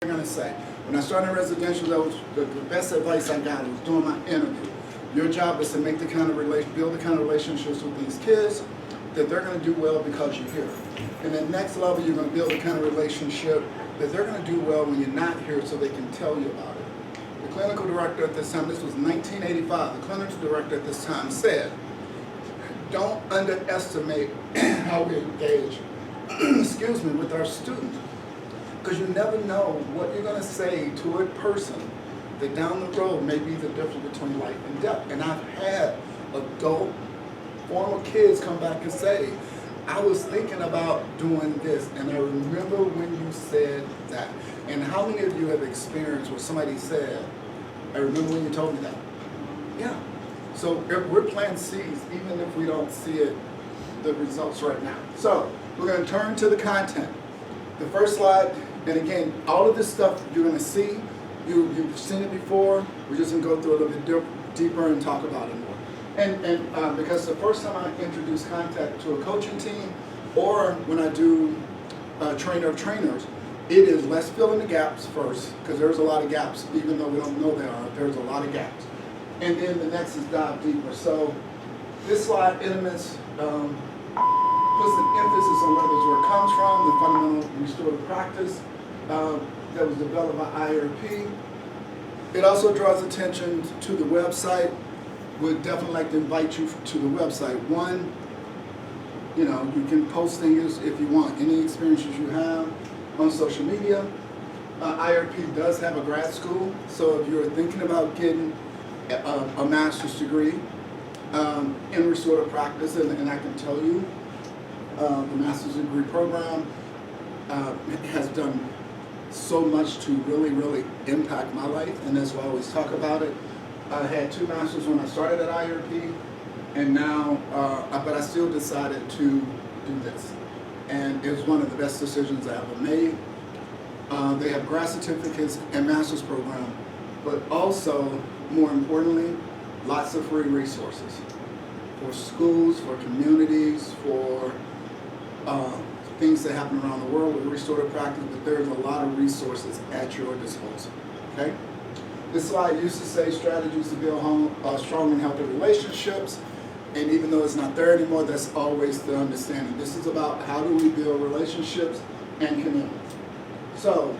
I'm going to say. When I started in residential, that was the best advice I got. Was doing my interview. Your job is to make the kind of build the kind of relationships with these kids that they're going to do well because you're here. And then next level, you're going to build the kind of relationship that they're going to do well when you're not here, so they can tell you about it. The clinical director at this time, this was 1985. The clinical director at this time said, "Don't underestimate how we engage, excuse me, with our students, because you never know what you're going to say to a person that down the road may be the difference between life and death." And I've had adult former kids come back and say, "I was thinking about doing this, and I remember when you said that." And how many of you have experienced where somebody said, "I remember when you told me that"? Yeah. So we're planting seeds, even if we don't see it, the results right now. So we're going to turn to the content. The first slide, and again, all of this stuff you're going to see, you've seen it before. We're just going to go through a little bit deeper and talk about it more. And because the first time I introduce contact to a coaching team, or when I do trainer of trainers, it is let's fill in the gaps first, because there's a lot of gaps, even though we don't know there are. There's a lot of gaps. And then the next is dive deeper. So this slide, intimates, puts an emphasis on where this work comes from, the fundamental restorative practice that was developed by IRP. It also draws attention to the website. Would definitely like to invite you to the website. One, you know, you can post things if you want, any experiences you have on social media. IRP does have a grad school, so if you're thinking about getting a master's degree in restorative practice, and I can tell you, the master's degree program has done so much to really, really impact my life, and that's why I always talk about it. I had 2 masters when I started at IRP, and now, but I still decided to do this. And it was one of the best decisions I ever made. They have grad certificates and master's program, but also, more importantly, lots of free resources for schools, for communities, for things that happen around the world with restorative practice, but there's a lot of resources at your disposal, okay? This slide used to say strategies to build strong and healthy relationships, and even though it's not there anymore, that's always the understanding. This is about how do we build relationships and community. So,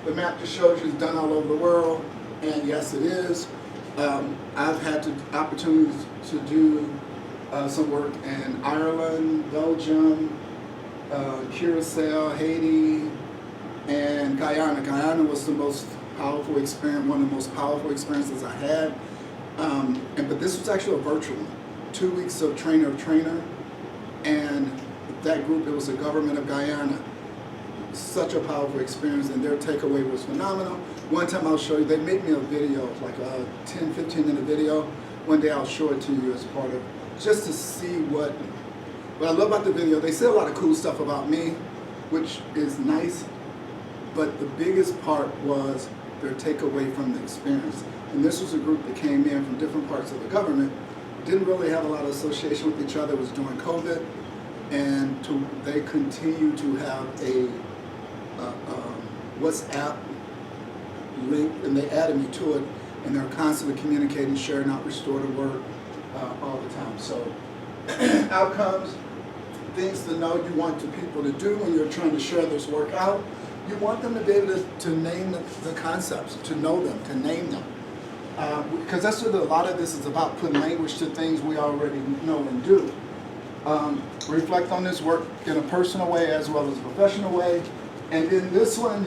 the map just shows you it's done all over the world, and yes, it is. I've had opportunities to do some work in Ireland, Belgium, Curacao, Haiti, and Guyana. Guyana was the most powerful experience, one of the most powerful experiences I had. But this was actually a virtual one. 2 weeks of trainer, and that group, it was the government of Guyana. Such a powerful experience, and their takeaway was phenomenal. One time I'll show you, they made me a video, like a 10, 15-minute video. One day I'll show it to you as part of, just to see what I love about the video. They say a lot of cool stuff about me, which is nice, but the biggest part was their takeaway from the experience. And this was a group that came in from different parts of the government, didn't really have a lot of association with each other. It was during COVID, and they continue to have a WhatsApp link, and they added me to it, and they're constantly communicating, sharing out restorative work all the time. So outcomes, things to know you want the people to do when you're trying to share this work out. You want them to be able to name the concepts, to know them, to name them. Because that's what a lot of this is about, putting language to things we already know and do. Reflect on this work in a personal way as well as a professional way. And then this one,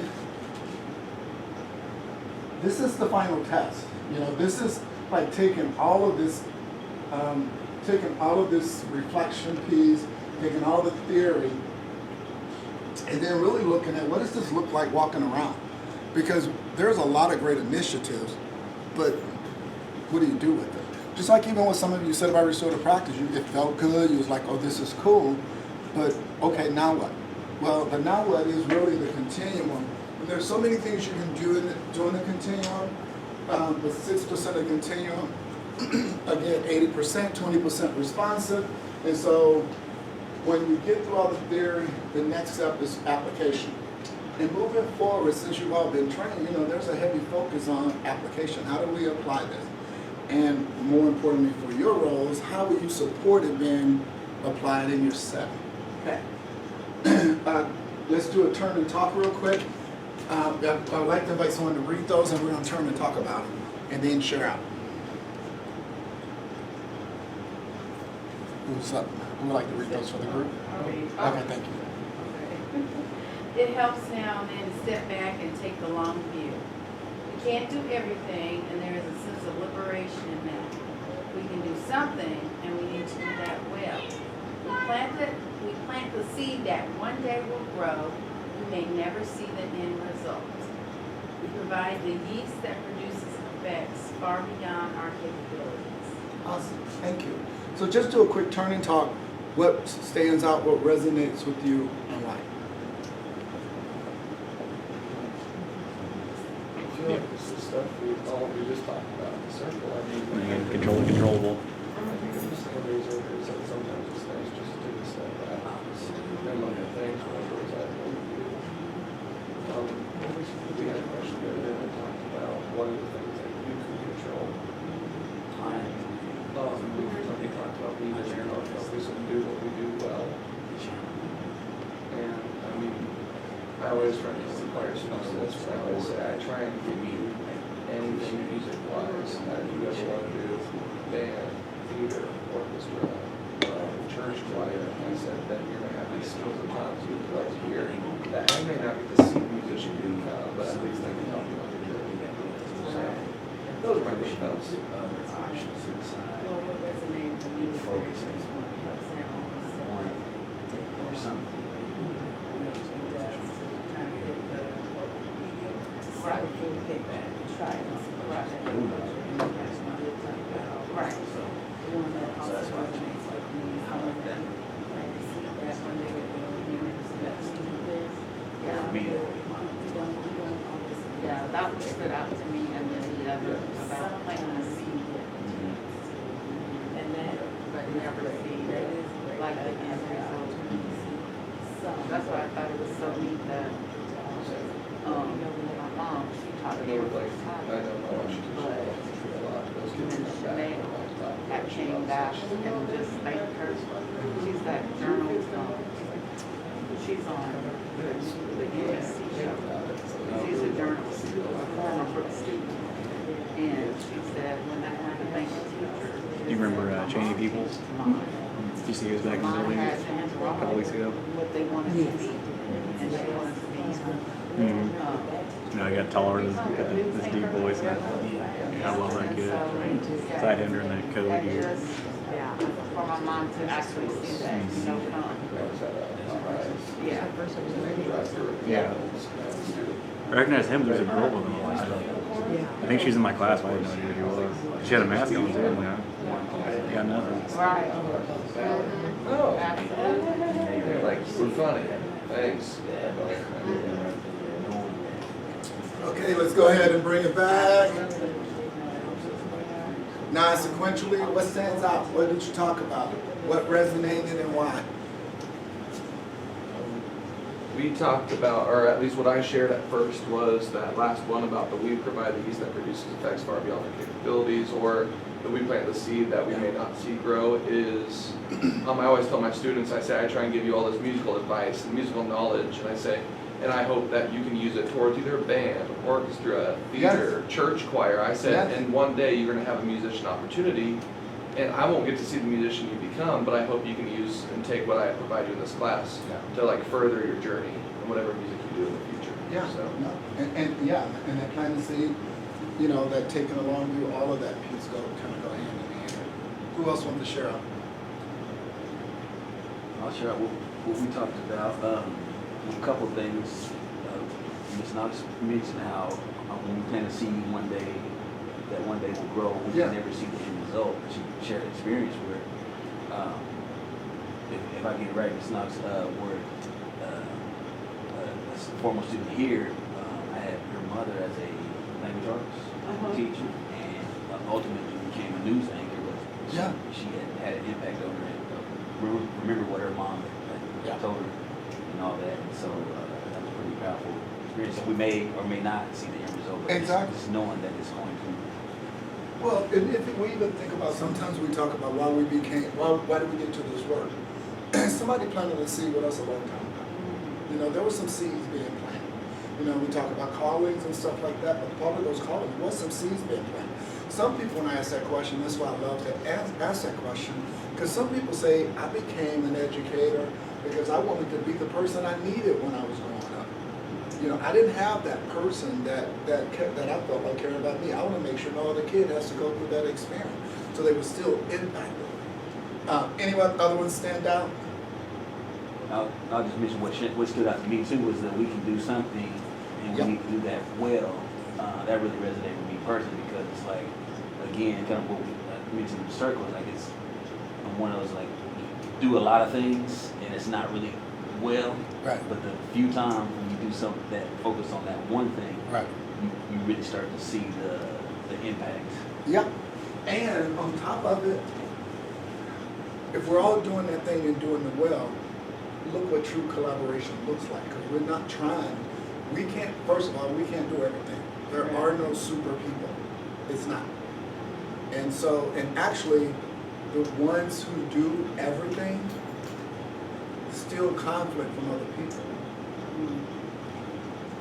this is the final test. You know, this is like taking all of this reflection piece, taking all the theory, and then really looking at what does this look like walking around? Because there's a lot of great initiatives, but what do you do with it? Just like even what some of you said about restorative practice, it felt good, you was like, oh, this is cool, but okay, now what? Well, the now what is really the continuum. There's so many things you can do during the continuum, but 6% of the continuum, again, 80%, 20% responsive, and so when you get through all the theory, the next step is application. And moving forward, since you've all been trained, you know, there's a heavy focus on application. How do we apply this? And more importantly for your roles, how will you support it being applied in your setting? Okay. Let's do a turn and talk real quick. I'd like to invite someone to read those, and we're going to turn and talk about it, and then share out. Who's up? Who would like to read those for the group? Okay, thank you. It helps now and then to step back and take the long view. We can't do everything, and there is a sense of liberation in that. We can do something, and we need to do that well. We plant the seed that one day will grow. We may never see the end result. We provide the yeast that produces effects far beyond our capabilities. Awesome, thank you. So just do a quick turn and talk. What stands out, what resonates with you, and why? I feel like this is stuff we just talked about in the circle. I mean, Control the controllable. I think it's some of these areas that sometimes it's nice just to take a step back and look at things from a bird's eye point of view. We had a question the other day that talked about what are the things that you can control. We talked about being there and our focus and do what we do well. And I mean, I always try to require students this, but I always say I try and give you anything music-wise that you ever want to do, band, theater, orchestra, church choir. I said that you're going to have these skills and talents you would love to hear that I may not get to see musician do, but at least they can help you on your journey. So those are my big notes. Well, what resonates with me is Or something. Right. Try it. Right. The one that also resonates with me is how that one day we're doing this. Yeah, that one stood out to me, and then the other about planting a seed, And that, but never see like the end result. That's why I thought it was so neat that my mom, she taught me I everything, don't know what she but a lot of those and kids then come back. Sinead had came back and just thanked her. She's that journal, she's on the USC show. She's a journalist, a former Brooks student. And she said when I had to thank the teacher. Do you remember Cheney Peoples? Did you see he was back in the Mom building had a to interrupt couple weeks ago? what they wanted to be. And she wanted to be, You know, he got taller and this deep voice. And I love that kid. So I had him during that COVID year. yeah, for my mom to actually see that, you know, come. Yeah. Yeah. I recognize him, there's a girl with him a lot. I think she's in my class, but I had no idea who she was. She had a mask on too, and I got nothing. Right. Oh, Absolutely. they're like, we're funny. Thanks. Okay, let's go ahead and bring it back. Non-sequentially, what stands out? What did you talk about? What resonated and why? We talked about, or at least what I shared at first was that last one about the we provide the yeast that produces effects far beyond our capabilities, or the we plant the seed that we may not see grow is, I always tell my students, I say I try and give you all this musical advice and musical knowledge, and I say, and I hope that you can use it towards either band, orchestra, theater, church choir. I said, and one day you're going to have a musician opportunity, and I won't get to see the musician you become, but I hope you can use and take what I provide you in this class to like further your journey and whatever music you do in the future. Yeah, So. no, and that planting seed, you know, that taking along view, all of that piece kind of go hand in hand. Who else wants to share out? I'll share out what we talked about. A couple of things. Ms. Knox mentioned how when we plant a seed one day, that one day will grow. We can never see the end result. She shared an experience where, if I get it right, Ms. Knox, where a former student here, I had her mother as a language arts teacher, and ultimately became a news anchor. She had an impact on her. And remember what her mom had told her and all that. And so that was pretty powerful experience. We may or may not see the end result, but Exactly. just knowing that it's going to. Well, and if we even think about, sometimes we talk about why did we get to this work? Somebody planted a seed with us a long time ago. You know, there were some seeds being planted. You know, we talk about callings and stuff like that, but part of those callings was some seeds being planted. Some people, when I ask that question, that's why I love to ask that question, because some people say, I became an educator because I wanted to be the person I needed when I was growing up. You know, I didn't have that person that I felt like cared about me. I want to make sure no other kid has to go through that experience, so they were still impacted. Any other ones stand out? I'll just mention what stood out to me too was that we can do something and we need to do that well. That really resonated with me personally because it's like, again, kind of what we mentioned in the circle, like I'm one of those like, do a lot of things and it's not really well, Right. but the few times when you do something that focus on that one thing, Right. you really start to see the impact. Yep. And on top of it, if we're all doing that thing and doing it well, look what true collaboration looks like. Because we're not trying. We can't, first of all, we can't do everything. There are no super people. It's not. And so, and actually, the ones who do everything steal conflict from other people.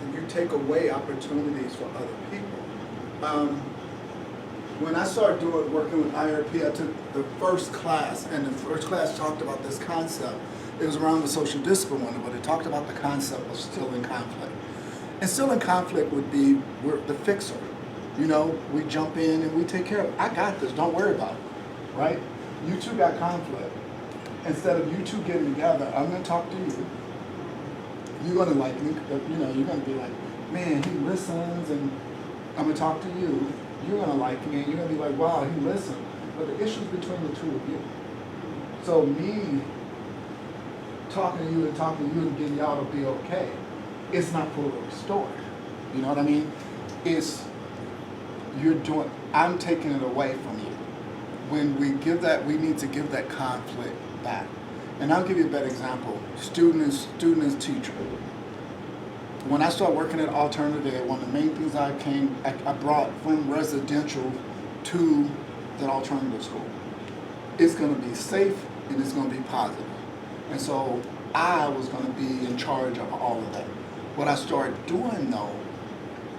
And you take away opportunities for other people. When I started working with IRP, I took the first class, and the first class talked about this concept. It was around the social discipline one, but it talked about the concept of still in conflict. And still in conflict would be, we're the fixer. You know, we jump in and we take care of it. I got this, don't worry about it, right? You two got conflict. Instead of you two getting together, I'm gonna talk to you. You're gonna like me, you know, you're gonna be like, man, he listens, and I'm gonna talk to you. You're gonna like me, and you're gonna be like, wow, he listened. But the issue's between the two of you. So me talking to you and getting y'all to be okay, it's not fully restored. You know what I mean? It's, I'm taking it away from you. When we give that, we need to give that conflict back. And I'll give you a better example. Student and teacher. When I started working at Alternative, one of the main things I brought from residential to that alternative school. It's gonna be safe and it's gonna be positive. And so I was gonna be in charge of all of that. What I started doing though,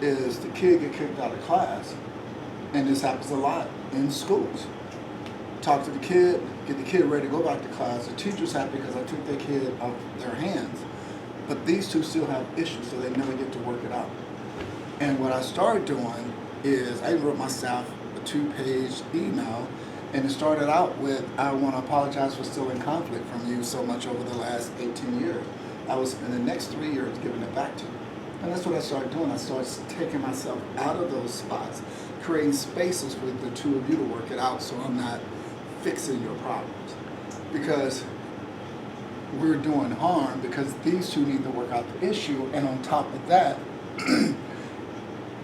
is the kid get kicked out of class, and this happens a lot in schools. Talk to the kid, get the kid ready to go back to class. The teacher's happy because I took their kid off their hands. But these two still have issues, so they never get to work it out. And what I started doing is I wrote my staff a 2-page email, and it started out with, I want to apologize for still in conflict from you so much over the last 18 years. I was, in the next 3 years, giving it back to you. And that's what I started doing. I started taking myself out of those spots, creating spaces for the two of you to work it out so I'm not fixing your problems. Because we're doing harm because these two need to work out the issue. And on top of that,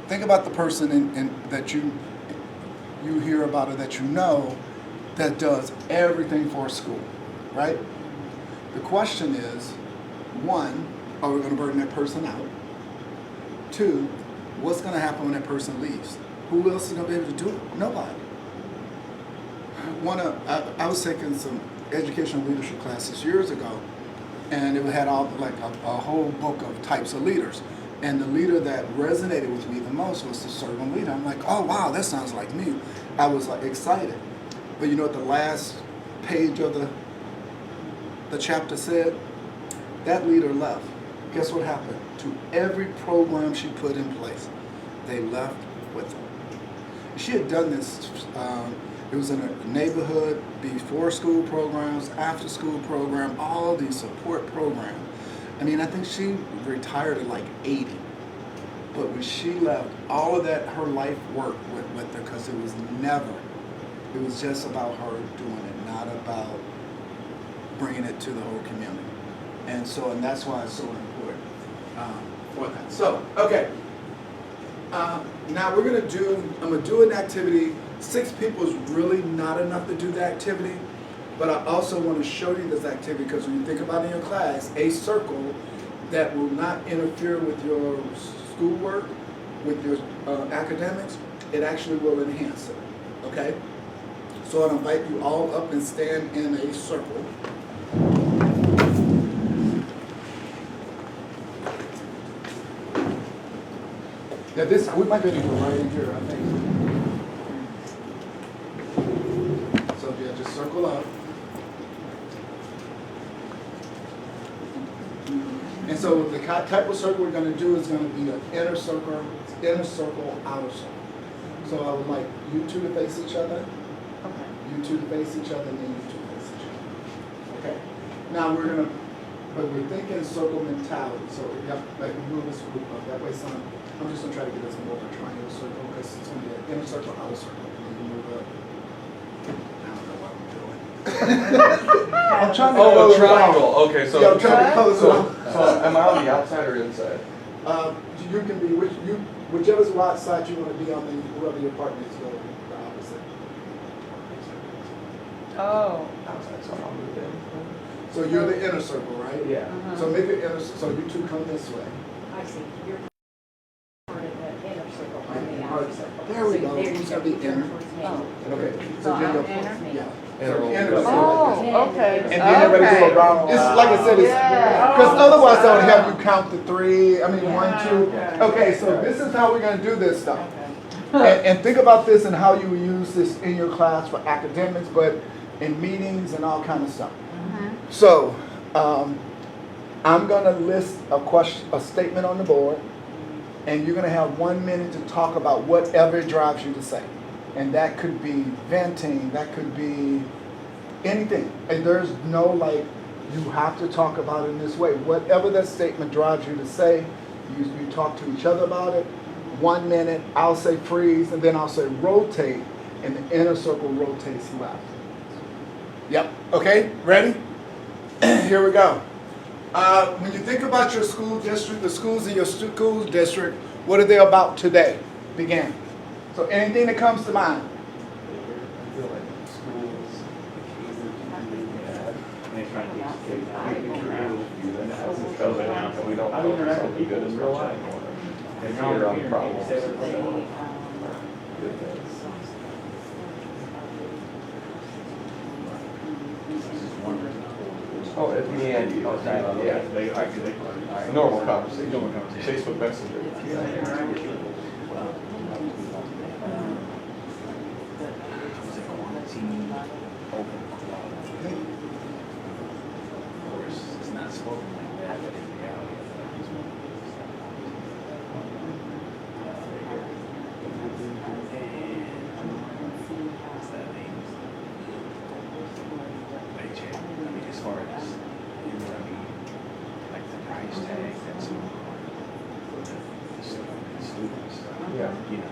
think about the person that you hear about or that you know that does everything for a school, right? The question is, one, are we going to burden that person out? Two, what's going to happen when that person leaves? Who else is going to be able to do it? Nobody. I was taking some educational leadership classes years ago, and it had all like a whole book of types of leaders. And the leader that resonated with me the most was the servant leader. I'm like, oh wow, that sounds like me. I was like excited. But you know what the last page of the chapter said? That leader left. Guess what happened? To every program she put in place, they left with her. She had done this, it was in a neighborhood, before school programs, after school program, all these support programs. I mean, I think she retired at like 80. But when she left, all of that, her life work went with her because it was just about her doing it, not about bringing it to the whole community. And that's why it's so important for that. So, okay. Now I'm gonna do an activity. 6 people is really not enough to do the activity, but I also want to show you this activity because when you think about it in your class, a circle that will not interfere with your schoolwork, with your academics. It actually will enhance it, okay? So I'll invite you all up and stand in a circle. Now this, we might be able to do it right in here, I think. So yeah, just circle up. And so the type of circle we're going to do is going to be an inner circle, outer circle. So I would like you two to face each other, Okay. you two to face each other, and then you two to face each other. Okay. Now we're thinking circle mentality. So yep, like move this group up that way, son. I'm just going to try to get us more of a triangle circle because it's going to be an inner circle, outer circle. And then you move up. I don't know what I'm doing. I'm trying to Oh, color a it triangle, out. okay, so. Yeah, I'm trying to color it out. So am I on the outside or inside? You can be whichever's right side you want to be on, then whoever your partner is going the opposite. Oh. Outside, so I'll move in. So you're the inner circle, right? Yeah. So make it inner. So you two come this way. I see, you're part of the inner circle, I'm the outer circle. There we So go. there you Who's gonna be Turn inner? towards me. Okay. So you're I'm the inner? yeah. Inner. So inner Oh, circle. okay. And then everybody go around. It's like I said, it's because otherwise I would have you count to three. I mean, 1, 2. Okay, so this is how we're going to do this stuff. And think about this and how you will use this in your class for academics, but in meetings and all kind of stuff. So I'm going to list a statement on the board, and you're going to have 1 minute to talk about whatever it drives you to say. And that could be venting, that could be anything. And there's no like, you have to talk about it in this way. Whatever that statement drives you to say, you talk to each other about it. 1 minute, I'll say freeze, and then I'll say rotate, and the inner circle rotates left. Yep, okay, ready? Here we go. When you think about your school district, the schools in your school district, what are they about today? Begin. So anything that comes to mind. I feel like schools, They're trying to teach kids how to be creative. that's COVID now, so we don't know if it's gonna be good in real life. And figure out problems. Good things. Oh, at the end, yeah. Normal conversation. Facebook Messenger. It's not spoken like that, but in reality, it's one of as far as, you know what I mean, like the price tag, that's the students, Yeah. you know,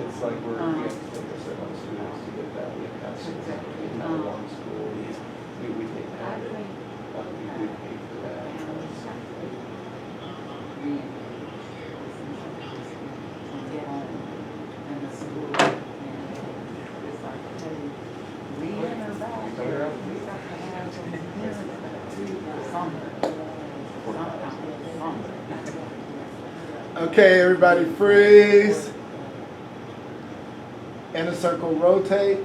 It's like we have to take a certain amount of students to get that. We have to have one school. We take that. We pay for that. Okay, everybody freeze. Inner circle rotate.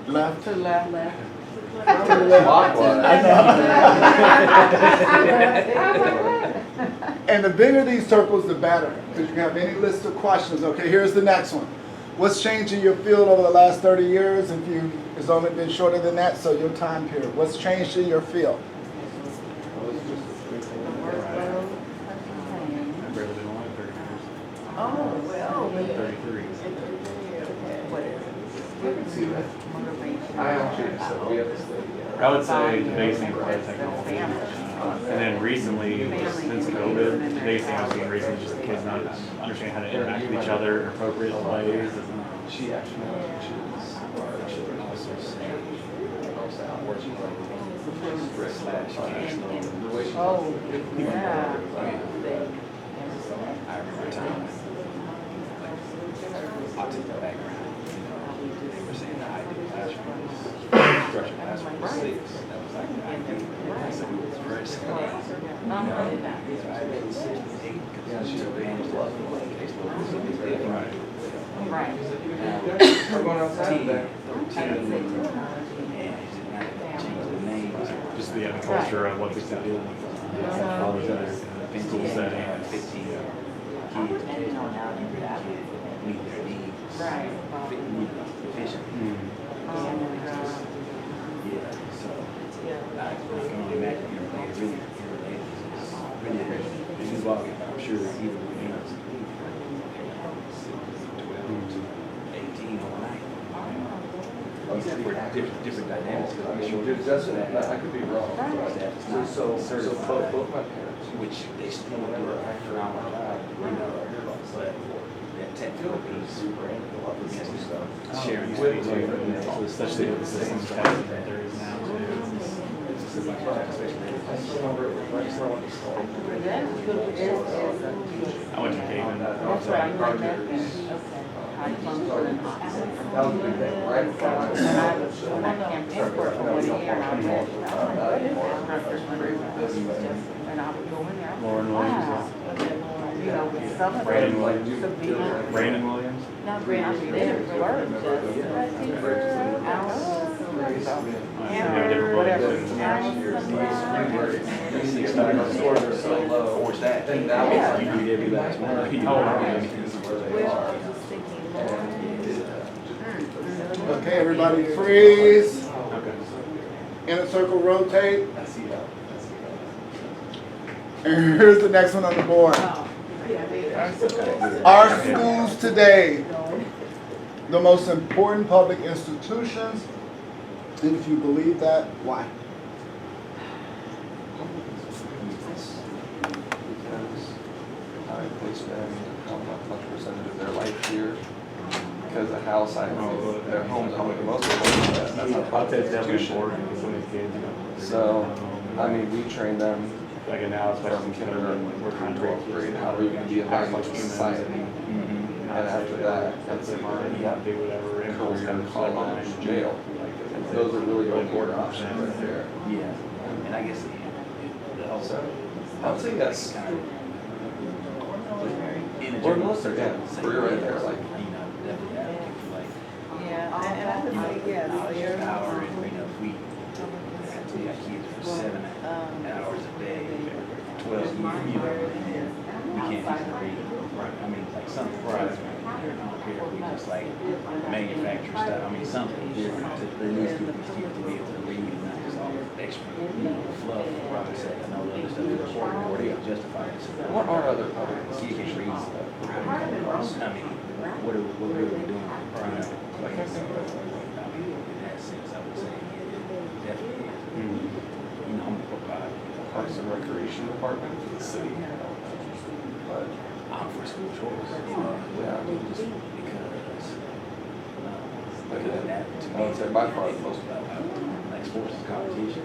Left. To left. To the left. I know. And the bigger these circles, the better, because you can have any list of questions. Okay, here's the next one. What's changed in your field over the last 30 years? It's only been shorter than that, so your time period. What's changed in your field? I've barely been alive 30 years. Oh, well. 33. What is it? Motivation. I actually said we have to stay. I would say the biggest thing is probably technology. And then recently, since COVID, the biggest thing I've seen recently is just the kids not understanding how to interact with each other in appropriate ways. She actually teaches our children also say, helps out, where she's like, stress relational relationship. Oh, yeah. I remember a time when, like, autistic background, you know, they were saying that I did classrooms. construction class for the six. That was like the idea. So it was fresh. Yeah, she managed love and like Facebook was a big deal. Right. Right. We're going outside today. 13, and changed the name. Just the culture of what we still do. All those other school settings. 15 kids meet their needs. Right. Efficiently. Yeah, so I can only imagine it really this is walking, I'm sure even when he was 12 to 18 overnight. Different dynamics. I mean, just, I could be wrong, but so both my parents, Which they still do it after our job, but that technical piece, sharing With space, Especially with the systems that there is now too. I went to Cayman. That's right, I learned that then. High function. that was a big thing, right before I was. And I was on that campus for 1 year, and I read, and I would go in there. Lauren Williams. Wow. You know, with some of Brandon them, Williams. the big. Brandon Williams. Not Brandon, they were just hours. Yeah, different Williams. The scores are so low. Force that. And that was like, You gave me last one. Okay, everybody freeze. Okay. Inner circle rotate. And here's the next one on the board. Our schools today, the most important public institutions. And if you believe that, why? because they spend how much percentage of their life here. Because the house, their homes, how much most of them, that's not I'd public say it's definitely institution. important because when these kids, So, I mean, we train them like now, especially from in kindergarten, kindergarten we're trying through to 12th grade, how are you going to be a valuable to society? And after that, that's it's their mind, you have to do whatever. career, college, jail. Those are really important options right there. Yeah, and I guess the whole. So, I would say yes. Or Or most are, yeah, we're right there, like, definitely advocate for like. Yeah, and I would say yes. Knowledge, power, and if we have to have kids for 7 hours a day, 12 years, we can't just read. I mean, like something, I don't care if we just like manufacture stuff, I mean, something different, there needs to be these kids to be able to read, and not just all extra, fluff, Robert said, I know the other stuff is important, or they got justified. what are other public You can read institutions? stuff. I mean, what are we doing? Like, I mean, in that sense, I would say, yeah, definitely, I'm provide. Parks and Recreation Department for the city. But, I'm for school choice, yeah, just because, Like, because that, to I me, would say by far the most like sports is competition,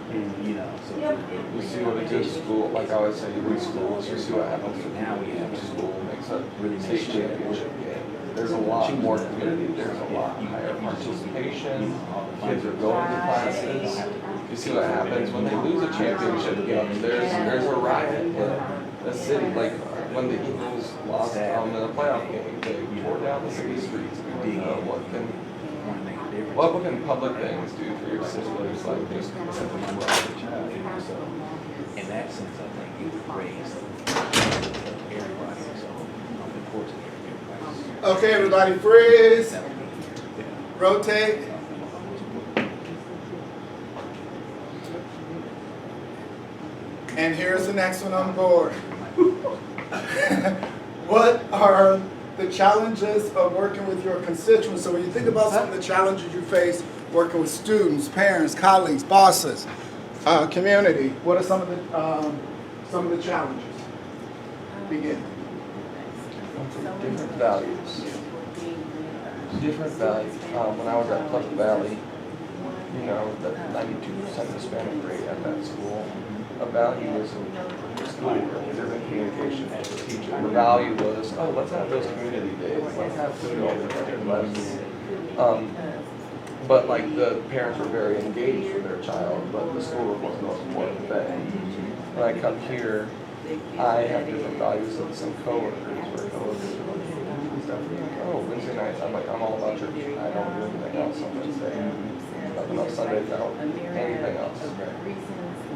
so. you see what a good school, like I always say, you win schools, you see what happens when now we have a school makes a state championship game. There's a lot more community, there's a lot higher participation, kids are going to classes. You see what happens when they lose a championship game, there's a riot in the city, like when the Eagles lost in a playoff game, they tore down the city streets. What can public things do for your city? It's like just So, in that sense, I think you would raise everybody, so, important everybody. Okay, everybody freeze. Rotate. And here's the next one on board. What are the challenges of working with your constituents? So when you think about some of the challenges you face working with students, parents, colleagues, bosses, community, what are some of the challenges? Begin. different values. Different values. When I was at Pleasant Valley, you know, the 92% Hispanic rate at that school, a value was schoolwork, there's a communication with the teacher. The value was, let's have those community days, let's have food all the time, let's, but like the parents were very engaged with their child, but the school was the most important thing. When I come here, I have different values than some coworkers, where coworkers are like, stuff like, oh, Wednesday nights, I'm like, I'm all about church. I don't do anything else on Wednesday. Nothing else Sundays, I don't do anything else.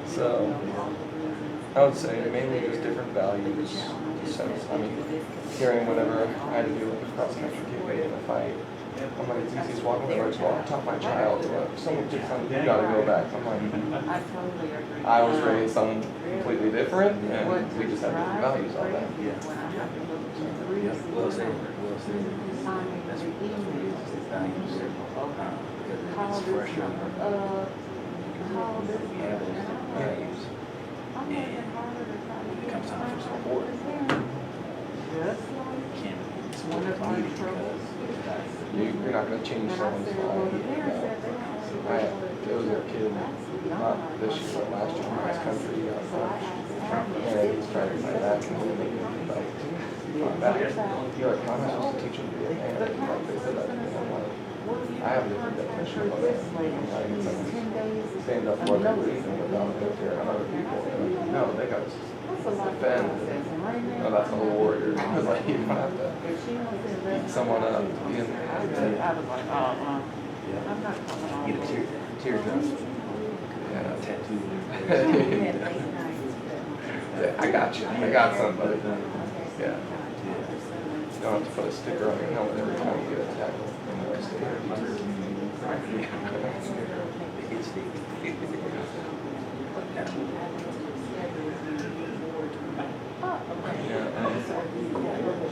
So, I would say mainly just different values. Sense, I mean, hearing whatever I had to do with the cross-country kid in a fight, I'm like, it's easy as walking the road, well, I taught my child, if someone did something, you gotta go back. I'm like, I totally agree. I was raised something completely different, and we just have different values on that. When I have to look to the reasons. Well said, well said. Signing That's the emails, his values. call It's this fresh number, call this number. Values. I'm working harder to try to When it get comes time for my support, just like can't one support the of our community troubles. You're not gonna change And I someone's said, well, the life. parents said they don't. There was a kid, not this year, but last year, cross country, he got punched. And he's trying to fight back, and he made me like, fought back. You're like, how am I supposed to teach him to be a man? Like, they said that to me, I'm like, I have a different definition of that. Like, someone stand up for their reason without interfering on other people. No, they got to defend. No, that's the whole warrior. It's like, you don't have to beat someone up to be in there. I was like, I'm not coming on. Get a teardrop Yeah. tattoo. Yeah, I got you. I got somebody. Yeah. You don't have to put a sticker on your helmet every time you get a tackle.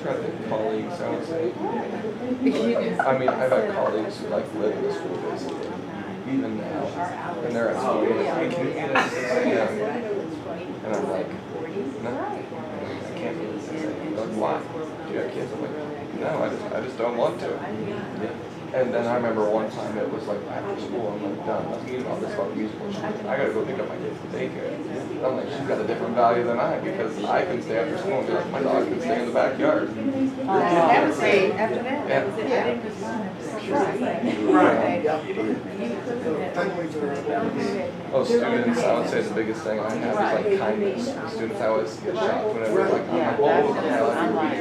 Try to think colleagues, I would say. I mean, I've had colleagues who like live in the school basically, even now, and they're at school. Yeah. And I'm like, no, I can't do this. They're like, why? Do you have kids? I'm like, no, I just don't want to. And then I remember one time it was like after school, I'm like done. I was thinking about this about musical. She's like, I gotta go pick up my kids from daycare. And I'm like, she's got a different value than I, because I can stay after school and be like, my dog can stay in the backyard. That was it, after that, that was it, I didn't respond. Right. Oh, students, I would say the biggest thing I have is like kindness. Students, I always get shocked whenever like, I'm like,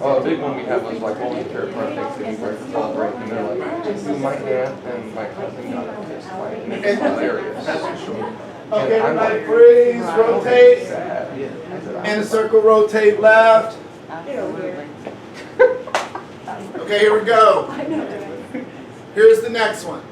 oh, oh, a big one we had was like, oh, we care for Thanksgiving break, fall break, and they're like, my aunt and my cousin got a kiss fight, and it's hilarious. Okay, everybody freeze, rotate, Sad. in a circle, rotate left. Absolutely. Okay, here we go. Here's the next one.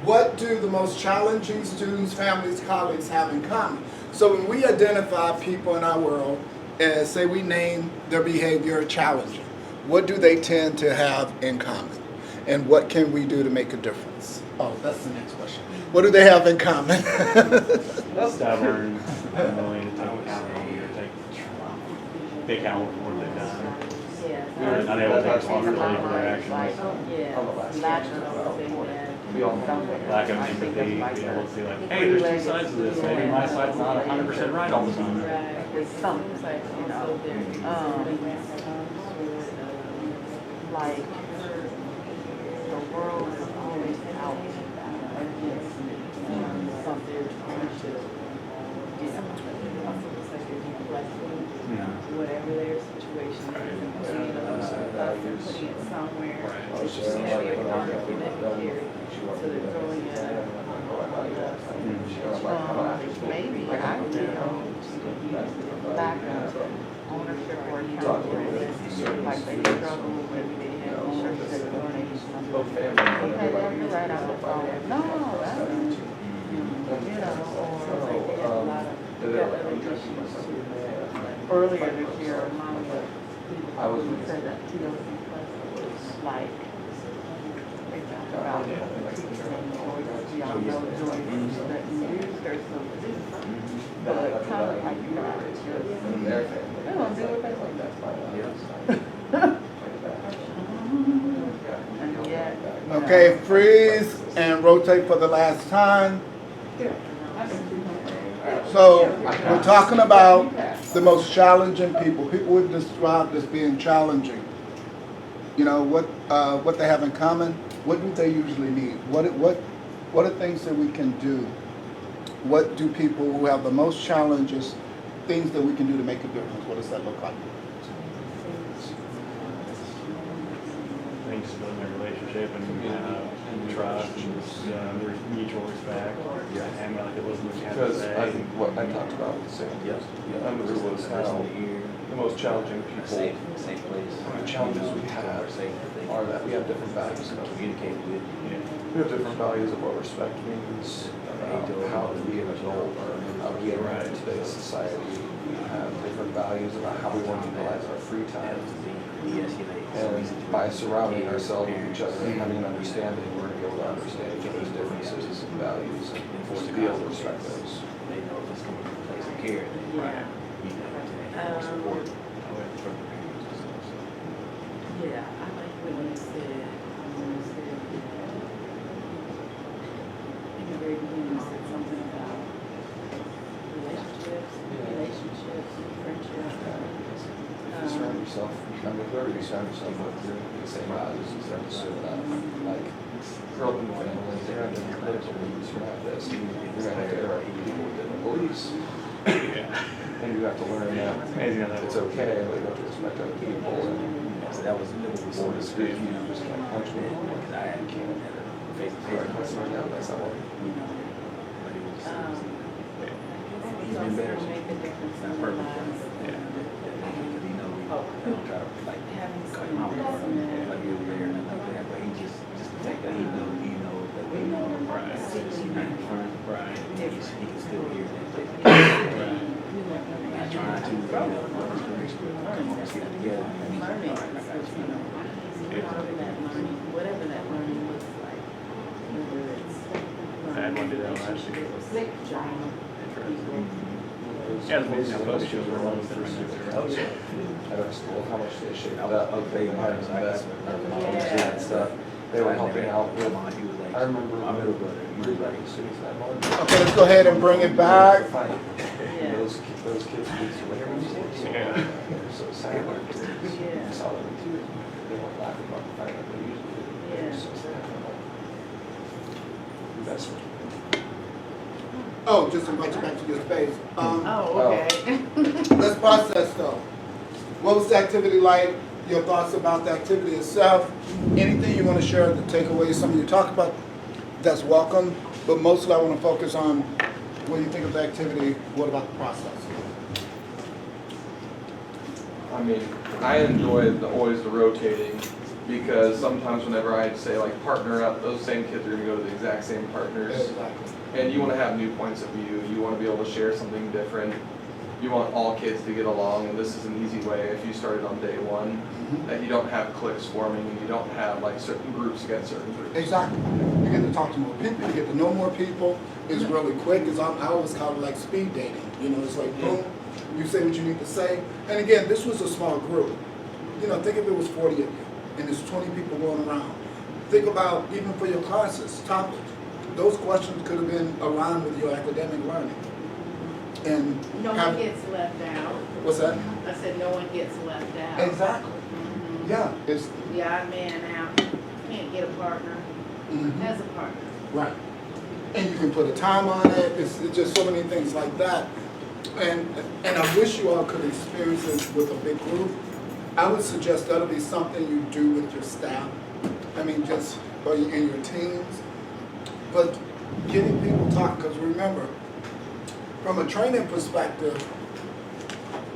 What do the most challenging students, families, colleagues have in common? So when we identify people in our world and say we name their behavior challenging, what do they tend to have in common? And what can we do to make a difference? Oh, that's the next question. What do they have in common? Stubborn, unwilling to take account for what they've done. Unable to take responsibility for their actions. Lack of empathy, being able to see like, hey, there's two sides to this. Maybe my side's not 100% right all the time. With some, you know, like the world is always out against me. Something whatever their situation is, putting it somewhere, it's just maybe a document here, so they're throwing it maybe I feel lack of ownership or accountability, like they struggle with maybe they have ownership that donations. Okay, you're right on the phone. No, that's you know, or they have a lot of issues. Earlier this year, among the people who said that TLC Plus was like, they talked about y'all know doing that research of this. But kind of like you guys, just, they don't do what they want. And yet. Okay, freeze and rotate for the last time. So we're talking about the most challenging people. People we've described as being challenging. You know, what they have in common, what do they usually need? What are things that we can do? What do people who have the most challenges, things that we can do to make a difference? What does that look like? I think just building a relationship and trust and mutual respect. And like it wasn't what you had to Because say. I think what I talked about with Sam under was how the most challenging people, Safe place. the challenges we have are that we have different values and Communicate with. we have different values of what respect means, about how to be an adult or how to be around in today's society. We have different values about how we want to utilize our free time. And by surrounding ourselves with each other and having an understanding, we're going to be able to understand each other's differences and values and to be able to respect those. They know if it's coming from a place of care. Yeah. You know, support. Yeah, I like when you said, in the very beginning, you said something about relationships, friendships. Surround yourself, I mean, whoever you surround yourself with, you're the same values and start to sort of like grow up in families, you're going to have political beliefs, you're going to have this, you're going to have to interact with people with different beliefs. And you have to learn that Amazing how that it's works. okay, but you have to respect other people and So that was more dispute, you just like punch me. because I had face to face. That's not what You know, but it was. He's been better. Make a difference in Not their perfect. lives. Because he know we don't try to like Having cut him out or some like he was there or nothing like that. But he just the fact that he knows that we know. Right. So he's not in front. Right. He can still hear that place. Right. Not trying to, come on, let's get together. Learning, All right, I got you. having that learning, whatever that learning looks like, whether it's. I had one do that last year. Sick job. Yeah, the business post shows were one of the different at our school, how much they shaped up, if they had an investment in their policy Yeah. and stuff. They were helping out with, He was like, I remember my middle brother. He was like, as soon as that one. Okay, let's go ahead and bring it back. Fight. Yeah. Those kids used to win every sport. Yeah. They're so sad. Yeah. I saw them in tears. They weren't laughing about the fight like they usually do. They were Yeah. so sad. Investment. Oh, just invite you back to your space. Oh, okay. Let's process though. What was the activity like? Your thoughts about the activity itself? Anything you want to share, the takeaways, something you talked about, that's welcome. But mostly I want to focus on what you think of the activity, what about the process? I mean, I enjoy always the rotating because sometimes whenever I say like partner up, those same kids are gonna go to the exact same partners. Exactly. And you wanna have new points of view, you wanna be able to share something different. You want all kids to get along, and this is an easy way if you started on day one, that you don't have cliques forming and you don't have like certain groups against certain groups. Exactly. You get to talk to more people, you get to know more people. It's really quick. I always call it like speed dating. You know, it's like boom, you say what you need to say. And again, this was a small group. You know, think if it was 40 of you and there's 20 people going around. Think about even for your classes, topics. Those questions could have been aligned with your academic learning. And No have- one gets left out. What's that? I said no one gets left out. Exactly. Mhm. Yeah, it's The odd man out, can't get a partner, has a partner. right. And you can put a time on it. It's just so many things like that. And I wish you all could experience this with a big group. I would suggest that'll be something you do with your staff. I mean, just or in your teams. But getting people talking, because remember, from a training perspective,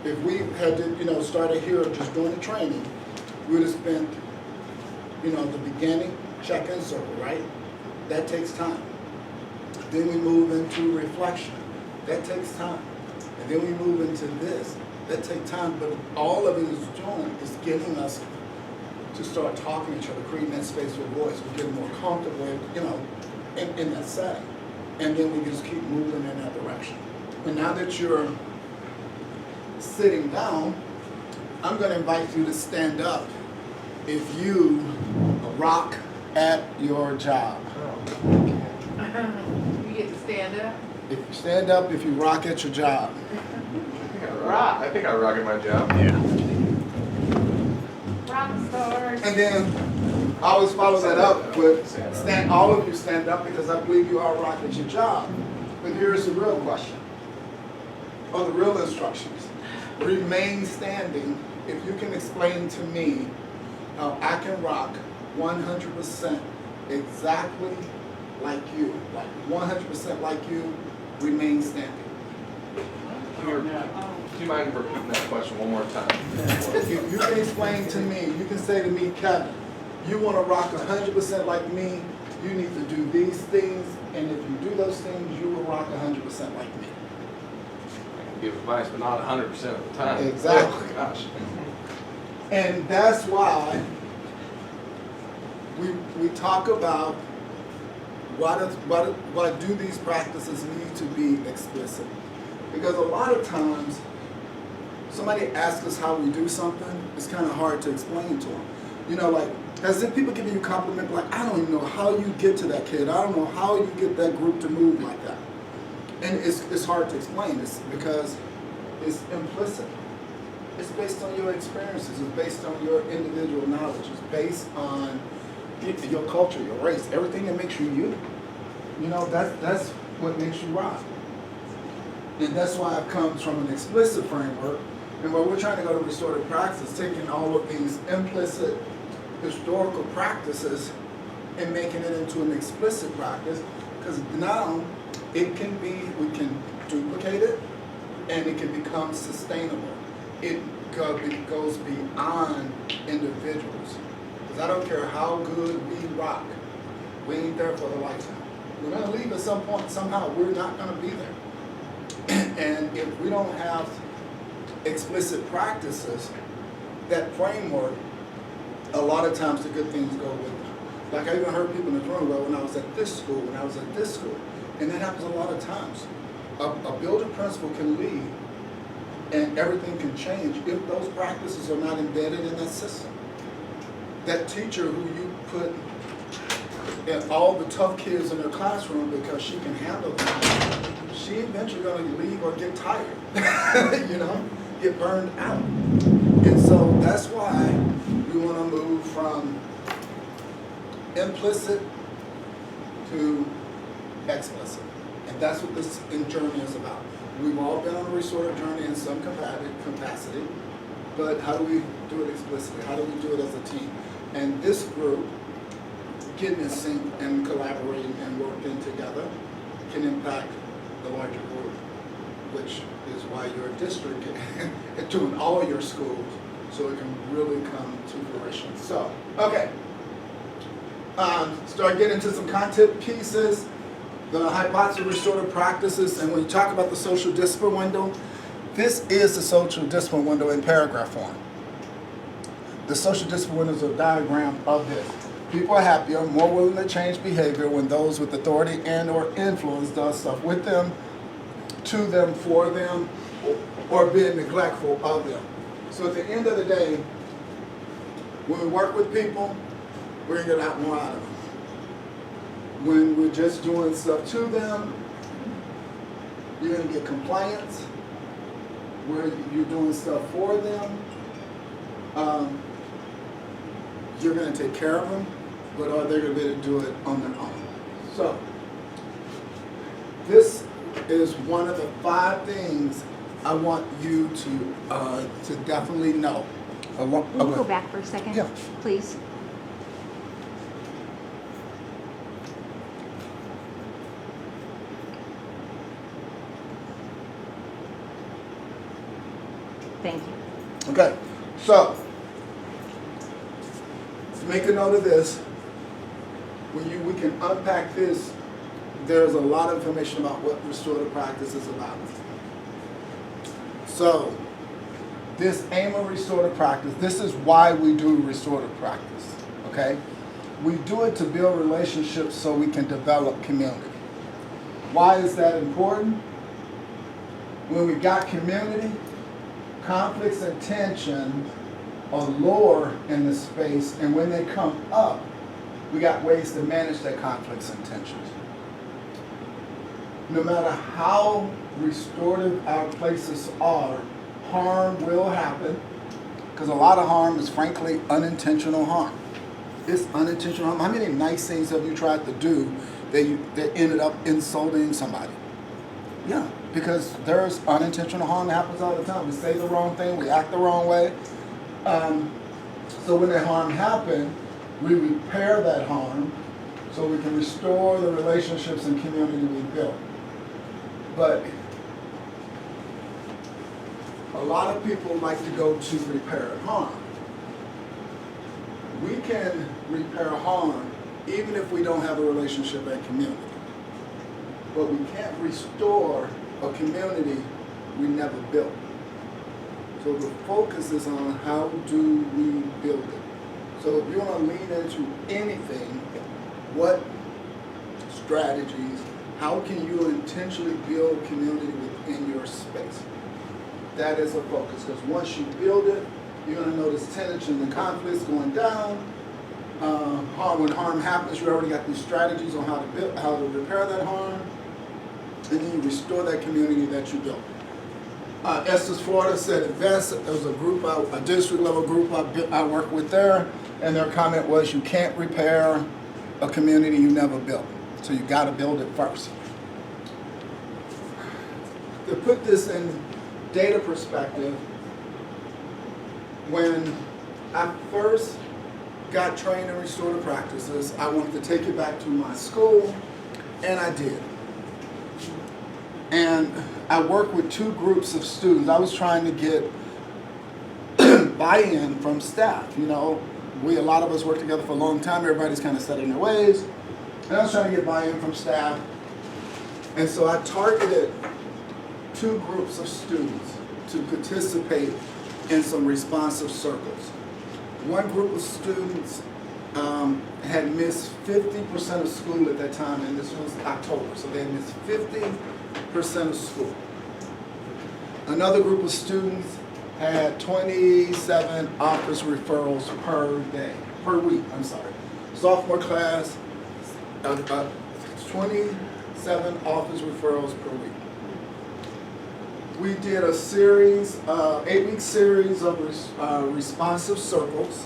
if we had to, started here just doing the training, we would have spent, the beginning, check-in circle, right? That takes time. Then we move into reflection. That takes time. And then we move into this. That takes time, but all of it is doing is getting us to start talking to each other, creating that space for voice. We're getting more comfortable, in that setting. And then we just keep moving in that direction. And now that you're sitting down, I'm going to invite you to stand up if you rock at your job. You get to stand up? If you stand up, if you rock at your job. I think I rock at my job. Yeah. rock stars. And then I always follow that up with all of you stand up because I believe you are rock at your job. But here's the real question, or the real instructions. Remain standing if you can explain to me how I can rock 100% exactly like you. Like 100% like you, remain standing. Do you mind repeating that question one more time? If you can explain to me, you can say to me, Kevin, you want to rock 100% like me, you need to do these things, and if you do those things, you will rock 100% like me. I can give advice, but not 100% of the time. Exactly. Oh, gosh. And that's why we talk about why do these practices need to be explicit? Because a lot of times, somebody asks us how we do something, it's kind of hard to explain to them. You know, like, as if people giving you compliment, like, I don't even know how you get to that kid. I don't know how you get that group to move like that. And it's hard to explain. It's because it's implicit. It's based on your experiences. It's based on your individual knowledge. It's based on your culture, your race, everything that makes you you. You know, that's what makes you rock. And that's why it comes from an explicit framework. And where we're trying to go to restorative practice, taking all of these implicit historical practices and making it into an explicit practice, because now it can be, we can duplicate it and it can become sustainable. It goes beyond individuals. Because I don't care how good we rock, we ain't there for the lifetime. We're gonna leave at some point, somehow we're not gonna be there. And if we don't have explicit practices, that framework, a lot of times the good things go with them. Like I even heard people in the room, well, when I was at this school, and that happens a lot of times. A building principal can leave and everything can change if those practices are not embedded in that system. That teacher who you put in all the tough kids in her classroom because she can handle them, she eventually gonna leave or get tired, you know, get burned out. And so that's why we wanna move from implicit to explicit. And that's what this journey is about. We've all been on a restorative journey in some capacity, but how do we do it explicitly? How do we do it as a team? And this group, getting in sync and collaborating and working together, can impact the larger group, which is why your district is doing all your schools, so it can really come to fruition. So, okay. Start getting into some content pieces, the hypothesis of restorative practices, and when you talk about the social discipline window, this is the social discipline window in paragraph form. The social discipline window is a diagram of this. People are happier, more willing to change behavior when those with authority and or influence does stuff with them, to them, for them, or being neglectful of them. So at the end of the day, when we work with people, we're gonna get a lot more out of them. When we're just doing stuff to them, you're gonna get compliance. Where you're doing stuff for them, you're gonna take care of them, but are they gonna be able to do it on their own? So, this is one of the 5 things I want you to definitely know. Can you go back for a second? Yeah. Please. Thank you. Okay, so make a note of this. When we can unpack this, there's a lot of information about what restorative practice is about. So, this aim of restorative practice, this is why we do restorative practice, okay? We do it to build relationships so we can develop community. Why is that important? When we got community, conflicts and tensions are lower in the space, and when they come up, we got ways to manage their conflicts and tensions. No matter how restorative our places are, harm will happen, Because a lot of harm is frankly unintentional harm. It's unintentional harm. How many nice things have you tried to do that ended up insulting somebody? Yeah, because there's unintentional harm that happens all the time. We say the wrong thing, we act the wrong way. So when that harm happened, we repair that harm so we can restore the relationships and community we built. But a lot of people like to go to repair harm. We can repair harm even if we don't have a relationship and community. But we can't restore a community we never built. So the focus is on how do we build it. So if you want to lean into anything, what strategies, how can you intentionally build community within your space? That is a focus, because once you build it, you're going to notice tension and conflicts going down. When harm happens, you already got these strategies on how to repair that harm, and then you restore that community that you built. Estes, Florida said it best. There was a district level group I worked with there, and their comment was you can't repair a community you never built. So you got to build it first. To put this in data perspective, when I first got trained in restorative practices, I wanted to take it back to my school, and I did. And I worked with two groups of students. I was trying to get buy-in from staff. You know, a lot of us worked together for a long time. Everybody's kind of set in their ways. And I was trying to get buy-in from staff. And so I targeted two groups of students to participate in some responsive circles. One group of students had missed 50% of school at that time, and this was October, so they had missed 50% of school. Another group of students had 27 office referrals per week. Sophomore class, 27 office referrals per week. We did a series, 8-week series of responsive circles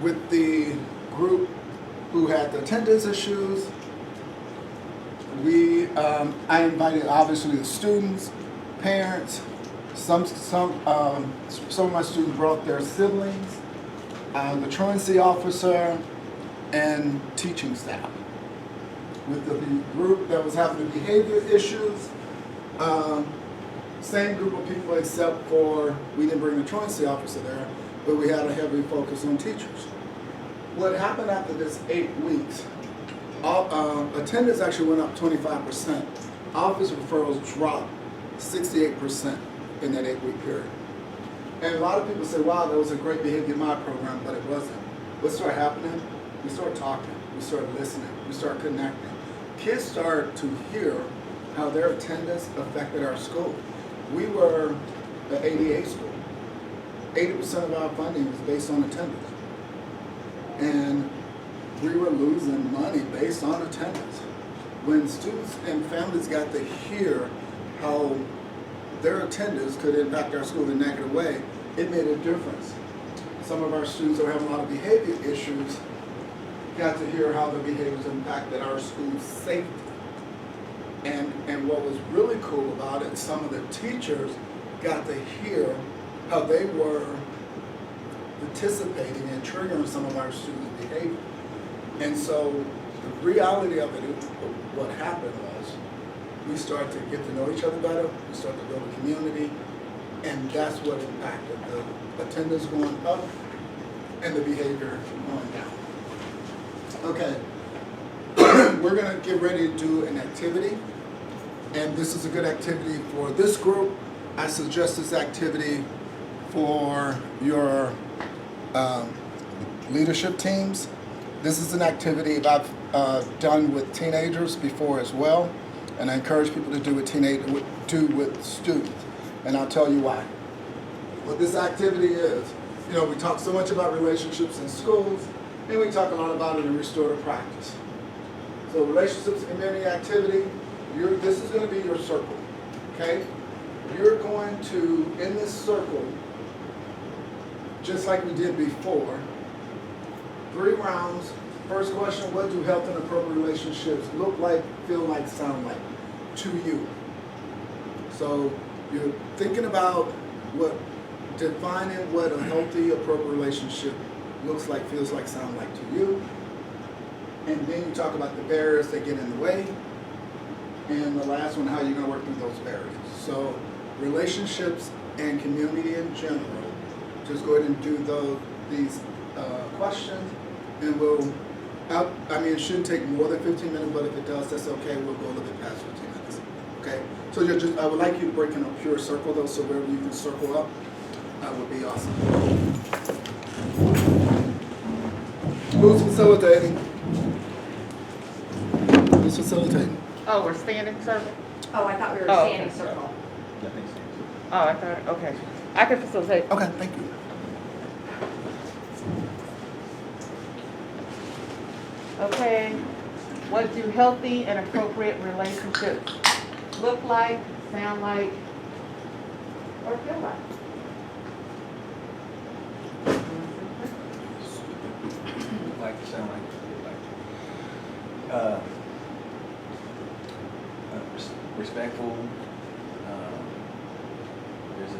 with the group who had the attendance issues. I invited obviously the students, parents. Some of my students brought their siblings, the truancy officer, and teaching staff. With the group that was having the behavior issues, same group of people except for we didn't bring the truancy officer there, but we had a heavy focus on teachers. What happened after this 8 weeks, attendance actually went up 25%. Office referrals dropped 68% in that 8-week period. And a lot of people say, wow, that was a great behavior in my program, but it wasn't. What started happening? We started talking, we started listening, we started connecting. Kids started to hear how their attendance affected our school. We were the ADA school. 80% of our funding was based on attendance. And we were losing money based on attendance. When students and families got to hear how their attendance could impact our school in a negative way, it made a difference. Some of our students that were having a lot of behavior issues got to hear how the behaviors impacted our school's safety. And what was really cool about it, some of the teachers got to hear how they were participating and triggering some of our students' behavior. And so the reality of it, what happened was, we started to get to know each other better, we started to build a community, and that's what impacted the attendance going up and the behavior going down. Okay, we're gonna get ready to do an activity, and this is a good activity for this group. I suggest this activity for your leadership teams. This is an activity that I've done with teenagers before as well, and I encourage people to do with students, and I'll tell you why. What this activity is, you know, we talk so much about relationships in schools, and we talk a lot about it in restorative practice. So relationships, community activity, this is going to be your circle, okay? You're going to, in this circle, just like we did before, 3 rounds. First question, what do health and appropriate relationships look like, feel like, sound like to you? So you're thinking about defining what a healthy, appropriate relationship looks like, feels like, sound like to you. And then you talk about the barriers that get in the way. And the last one, how you're gonna work through those barriers. So relationships and community in general, just go ahead and do these questions, and it shouldn't take more than 15 minutes, but if it does, that's okay. We'll go a little bit past 15 minutes. Okay? So I would like you to break in a pure circle though, so wherever you can circle up, that would be awesome. Who's facilitating? Who's facilitating? Oh, we're standing circle? Oh, I thought we were Oh, standing okay. circle. Oh, I thought, okay. I can facilitate. Okay, thank you. Okay, what do healthy and appropriate relationships look like, sound like, or feel like? Like, sound like, respectful. There's a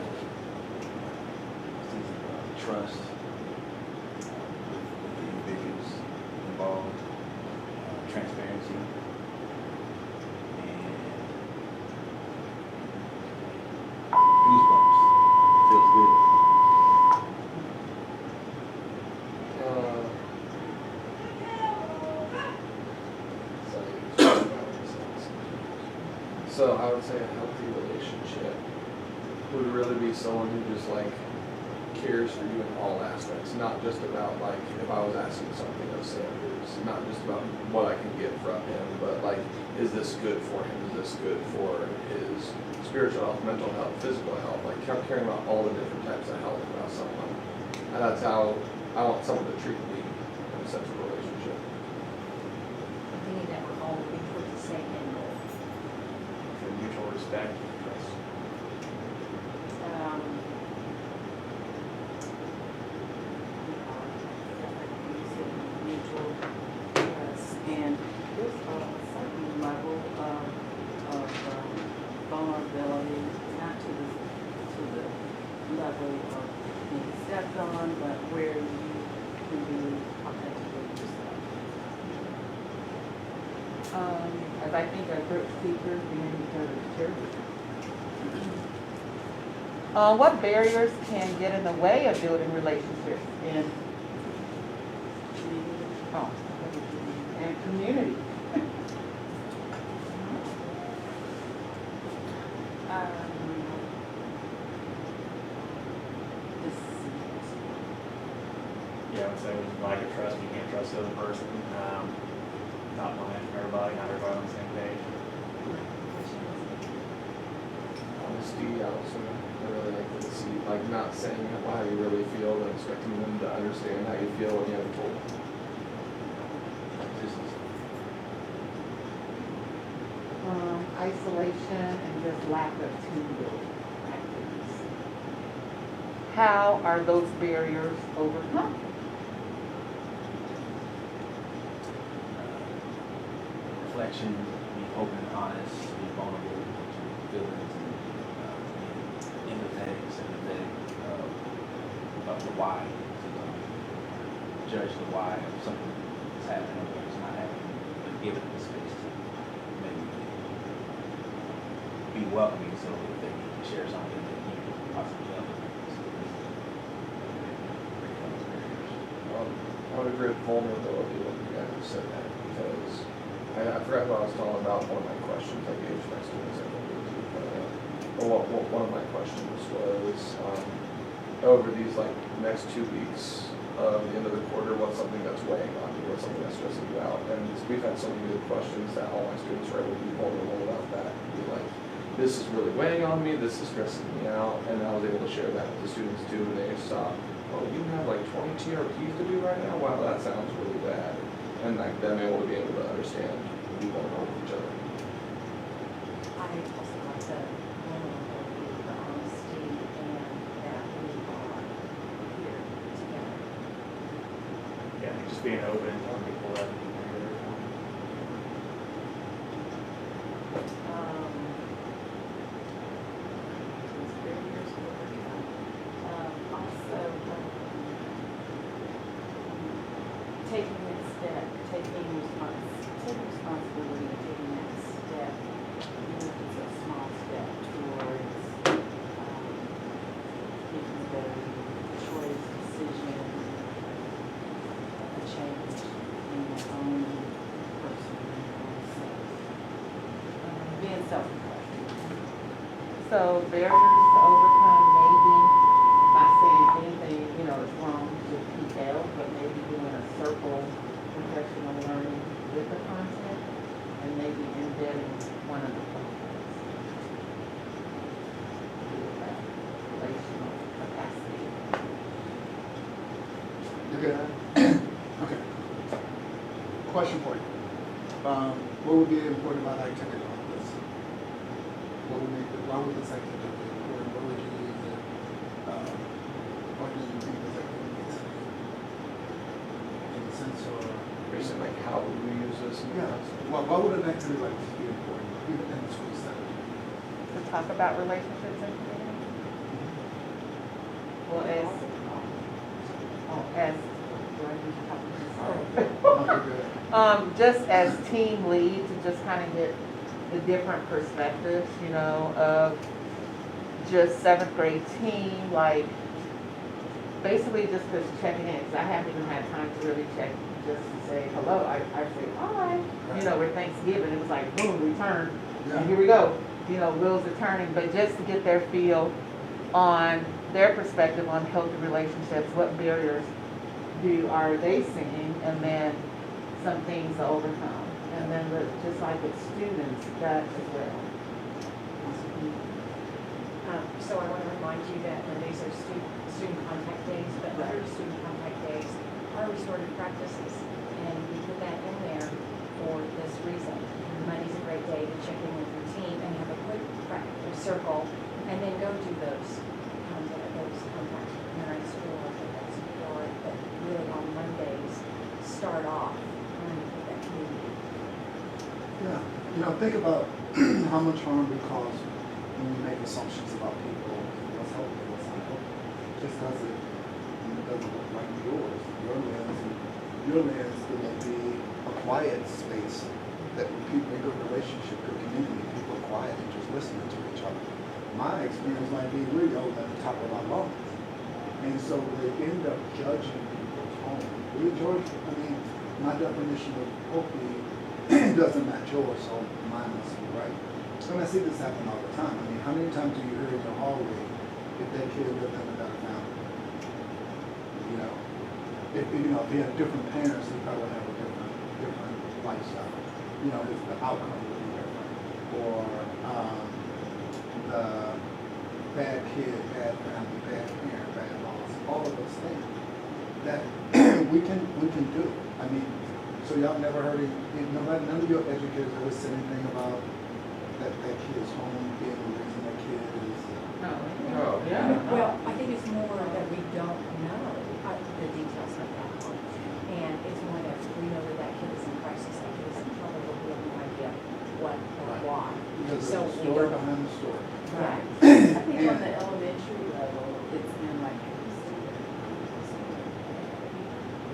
sense of trust with the individuals involved, transparency, and goosebumps. Feels good. So I would say a healthy relationship would really be someone who just like cares for you in all aspects, not just about like if I was asking something of Sanders, not just about what I can get from him, but like, is this good for him? Is this good for his spiritual health, mental health, physical health? Like caring about all the different types of health about someone, and that's how I want someone to treat me in such a relationship. Thinking that we're all looking towards the same end goal. For mutual respect and trust. Mutual trust, and there's a certain level of vulnerability, not to the level of being stepped on, but where you can be authentically yourself. As I think our group speakers being encouraged. What barriers can get in the way of building relationships and community? Yeah, I would say with lack of trust, you can't trust the other person. Not lying for everybody, not everybody on the same page. Honesty, also, I really like to see, like not saying how you really feel, but expecting them to understand how you feel when you haven't told them. Isolation and just lack of team building activities. How are those barriers overcome? Reflection, be open and honest, be vulnerable to feelings, and sympathetic about the why. Judge the why of something that's happening or it's not happening, but give it the space to maybe be welcoming, so if they need to share something that you can possibly help them. I would agree with vulnerability when you guys have said that, because I forgot what I was talking about. One of my questions I gave to my students, I think it was, one of my questions was, over these like next 2 weeks of the end of the quarter, what's something that's weighing on you, what's something that's stressing you out? And we've had so many good questions that all my students are able to be vulnerable about that. Be like, this is really weighing on me, this is stressing me out, and I was able to share that with the students too, and they saw, oh, you have like 20 TRPs to do right now? Wow, that sounds really bad. And like them able to be able to understand and be vulnerable with each other. I also like the vulnerability, the honesty, and that we are here. just being open and telling people that. Taking that step, taking responsibility, and taking that step, even if it's a small step towards making a better choice, decision, a change in your own person, in your own self. Being self-reflective. So barriers to overcome maybe by saying anything, you know, is wrong with detail, but maybe doing a circle professional learning with the content and maybe embedding one of the concepts. Relational capacity. You good? Okay. Question for you. What would be important about activity like this? Why would this activity be important? What would you use it? What do you think this activity is? In the sense of, You're saying like, how would we use this? yeah, why would an activity like this be important, even in the school setting? To talk about relationships and community? Well, as, do I need to talk Oh, you're good. just as team lead to just kind of get the different perspectives, you know, of just 7th grade team, like basically just checking in, because I haven't even had time to really check just to say hello. I say hi, you know, with Thanksgiving, it was like boom, return, and here we go, you know, wheels are turning, but just to get their feel on their perspective on healthy relationships, what barriers are they seeing, and then some things to overcome. And then just like with students, that as well. So I want to remind you that these are student contact days, but other student contact days are restorative practices. And we put that in there for this reason. Monday's a great day to check in with your team and have a quick circle, and then go do those contact parents or that support. But really on Mondays, start off with that community. Yeah, you know, think about how much harm we cause when we make assumptions about people, what's healthy, what's not healthy. Just because it doesn't look like yours. Your lens will be a quiet space that when people in good relationship, good community, people are quiet and just listening to each other. My experience might be really over at the top of our lungs. And so they end up judging people's home. My definition of healthy doesn't match yours, so mine must be right. And I see this happen all the time. I mean, how many times do you hear in the hallway if that kid lived in a better family? You know, if he had different parents, he probably would have a different lifestyle. You know, the outcome would be different. Or the bad kid, bad family, bad parent, bad loss, all of those things that we can do. I mean, so y'all never heard none of your educators ever said anything about that kid's home being the reason that kid is. Oh, yeah. Well, I think it's more that we don't know the details of that home. And it's more that we know that kid is in crisis, that kid is in trouble, but we have no idea what or why. Because So there's a we story don't- behind the story. Right. I think on the elementary level, it's been like,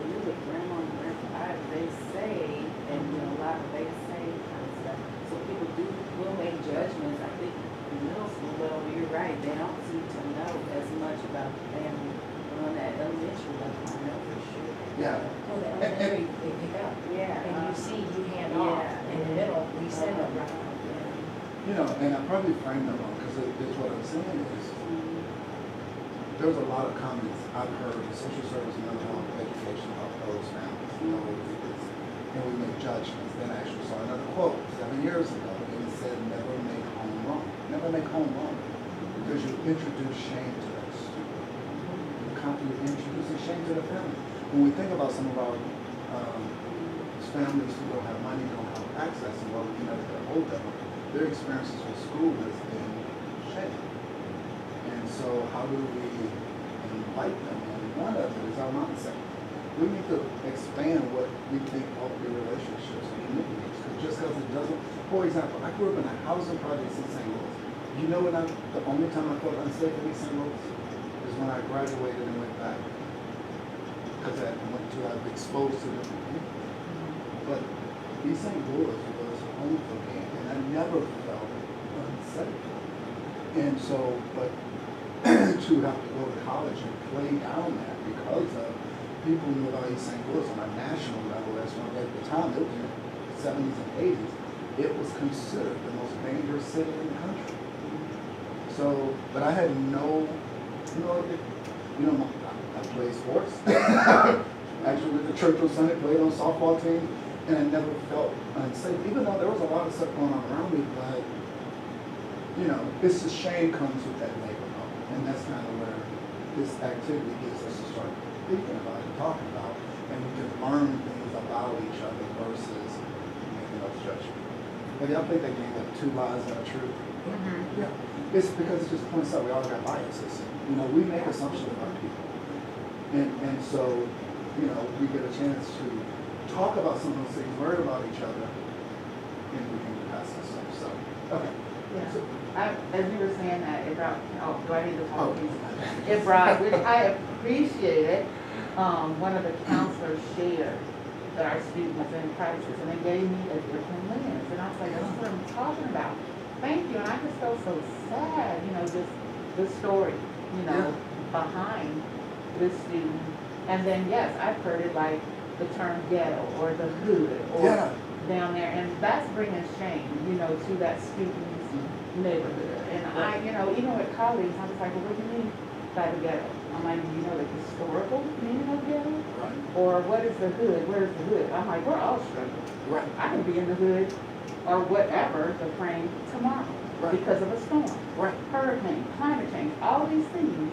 you look grandma and grandpa, they say, and a lot of they say kind of stuff. So people will make judgments. I think in middle school level, you're right, they don't seem to know as much about the family. But on that elementary level, I know for sure. Yeah. Well, the elementary, they pick up. Yeah. And you see, you hand off. Yeah. In the middle, we send them. You know, and I probably framed them wrong because it's what I'm saying is there's a lot of comments I've heard in social service, mental health, education about those families. You know, and we make judgments. Then I actually saw another quote 7 years ago, and it said, "Never make home wrong. Never make home wrong," because you introduce shame to that student. You're introducing shame to the family. When we think about some of our families who don't have money, don't have access, and what we can never get hold of them, their experiences with school has been shame. And so how do we invite them? And one of it is our mindset. we need to expand what we think healthy relationships and communities. Just because it doesn't, for example, I grew up in a housing project in St. Louis. You know when the only time I felt unsafe in East St. Louis is when I graduated and went back. Because I was exposed to different people. But East St. Louis was home for me, and I never felt unsafe. And so, but to have to go to college and play down that because of people knew about East St. Louis on a national level. That's when at the time, it was in the 70s and 80s, it was considered the most dangerous city in the country. So, but I had no, I played sports. Actually went to church on Sunday, played on softball team, and I never felt unsafe. Even though there was a lot of stuff going on around me, but it's a shame comes with that neighborhood. And that's kind of where this activity gets us to start thinking about it, talking about, and we can learn things about each other versus making those judgments. But I think they gave like 2 lies and a truth. Mm-hmm. Yeah, it's because it just points out we all got biases. We make assumptions about people. And so, we get a chance to talk about some of those things, learn about each other, and we can pass this stuff. So, okay. Yeah. So, As you were saying that, it brought, do I need to talk? Oh. It brought, which I appreciated, one of the counselors shared that our student was in crisis, and it gave me a different lens, and I was like, that's what I'm talking about. Thank you, and I just felt so sad, just the story, behind this student. And then, yes, I've heard it like the term ghetto or the hood or down there, and that's bringing shame, to that student's neighborhood. And I, even with colleagues, I was like, well, what do you mean by the ghetto? I'm like, do you know the historical meaning of ghetto? Right. Or what is the hood? Where's the hood? I'm like, we're all struggling. Right. I can be in the hood or whatever the frame tomorrow because of a storm, hurricane, climate change, all these things.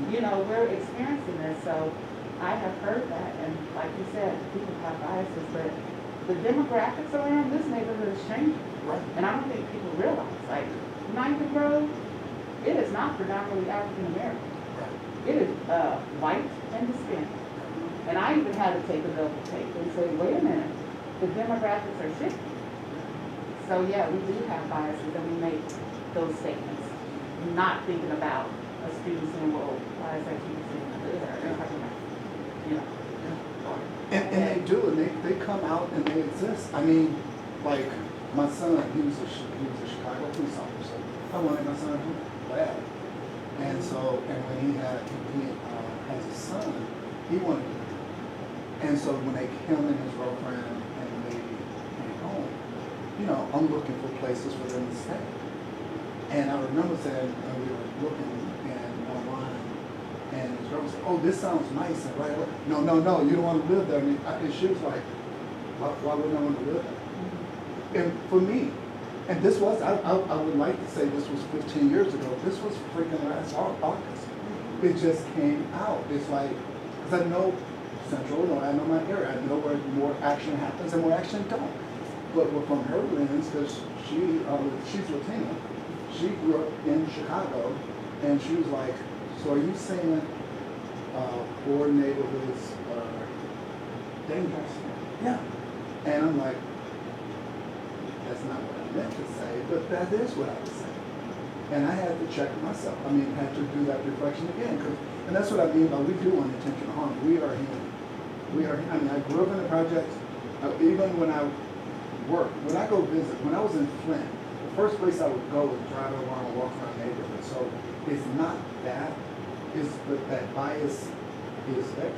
We're experiencing this. So I have heard that, and like you said, people have biases, but the demographics around this neighborhood is changing. Right. And I don't think people realize, like, Ninth Road, it is not predominantly African American. It is white and Hispanic. And I even had to take a double take and say, wait a minute, the demographics are shifting. So yeah, we do have biases and we make those statements, not thinking about a student saying, well, why is that student saying that? And they do, and they come out and they exist. I mean, like my son, he was a Chicago police officer. I wanted my son home bad, and so when he has a son, he wanted to. And so when him and his girlfriend and the lady came home, I'm looking for places for them to stay. And I remember saying we were looking online. And his girl said, oh, this sounds nice. And right away, no, you don't want to live there. And she was like, why would I want to live there? And for me, and this was, I would like to say this was 15 years ago. This was freaking last August. It just came out. It's like, because I know Central Illinois, I know my area. I know where more action happens and more action don't. But from her lens, because she's Latina, she grew up in Chicago, and she was like, so are you saying poor neighborhoods are dangerous? Yeah. And I'm like, that's not what I meant to say, but that is what I was saying. And I had to check myself. I mean, had to do that reflection again. And that's what I mean by we do unintentional harm. We are human. I mean, I grew up in the projects. Even when I worked, when I go visit, when I was in Flint, the first place I would go was drive around and walk around the neighborhood. So it's not that. But that bias is there,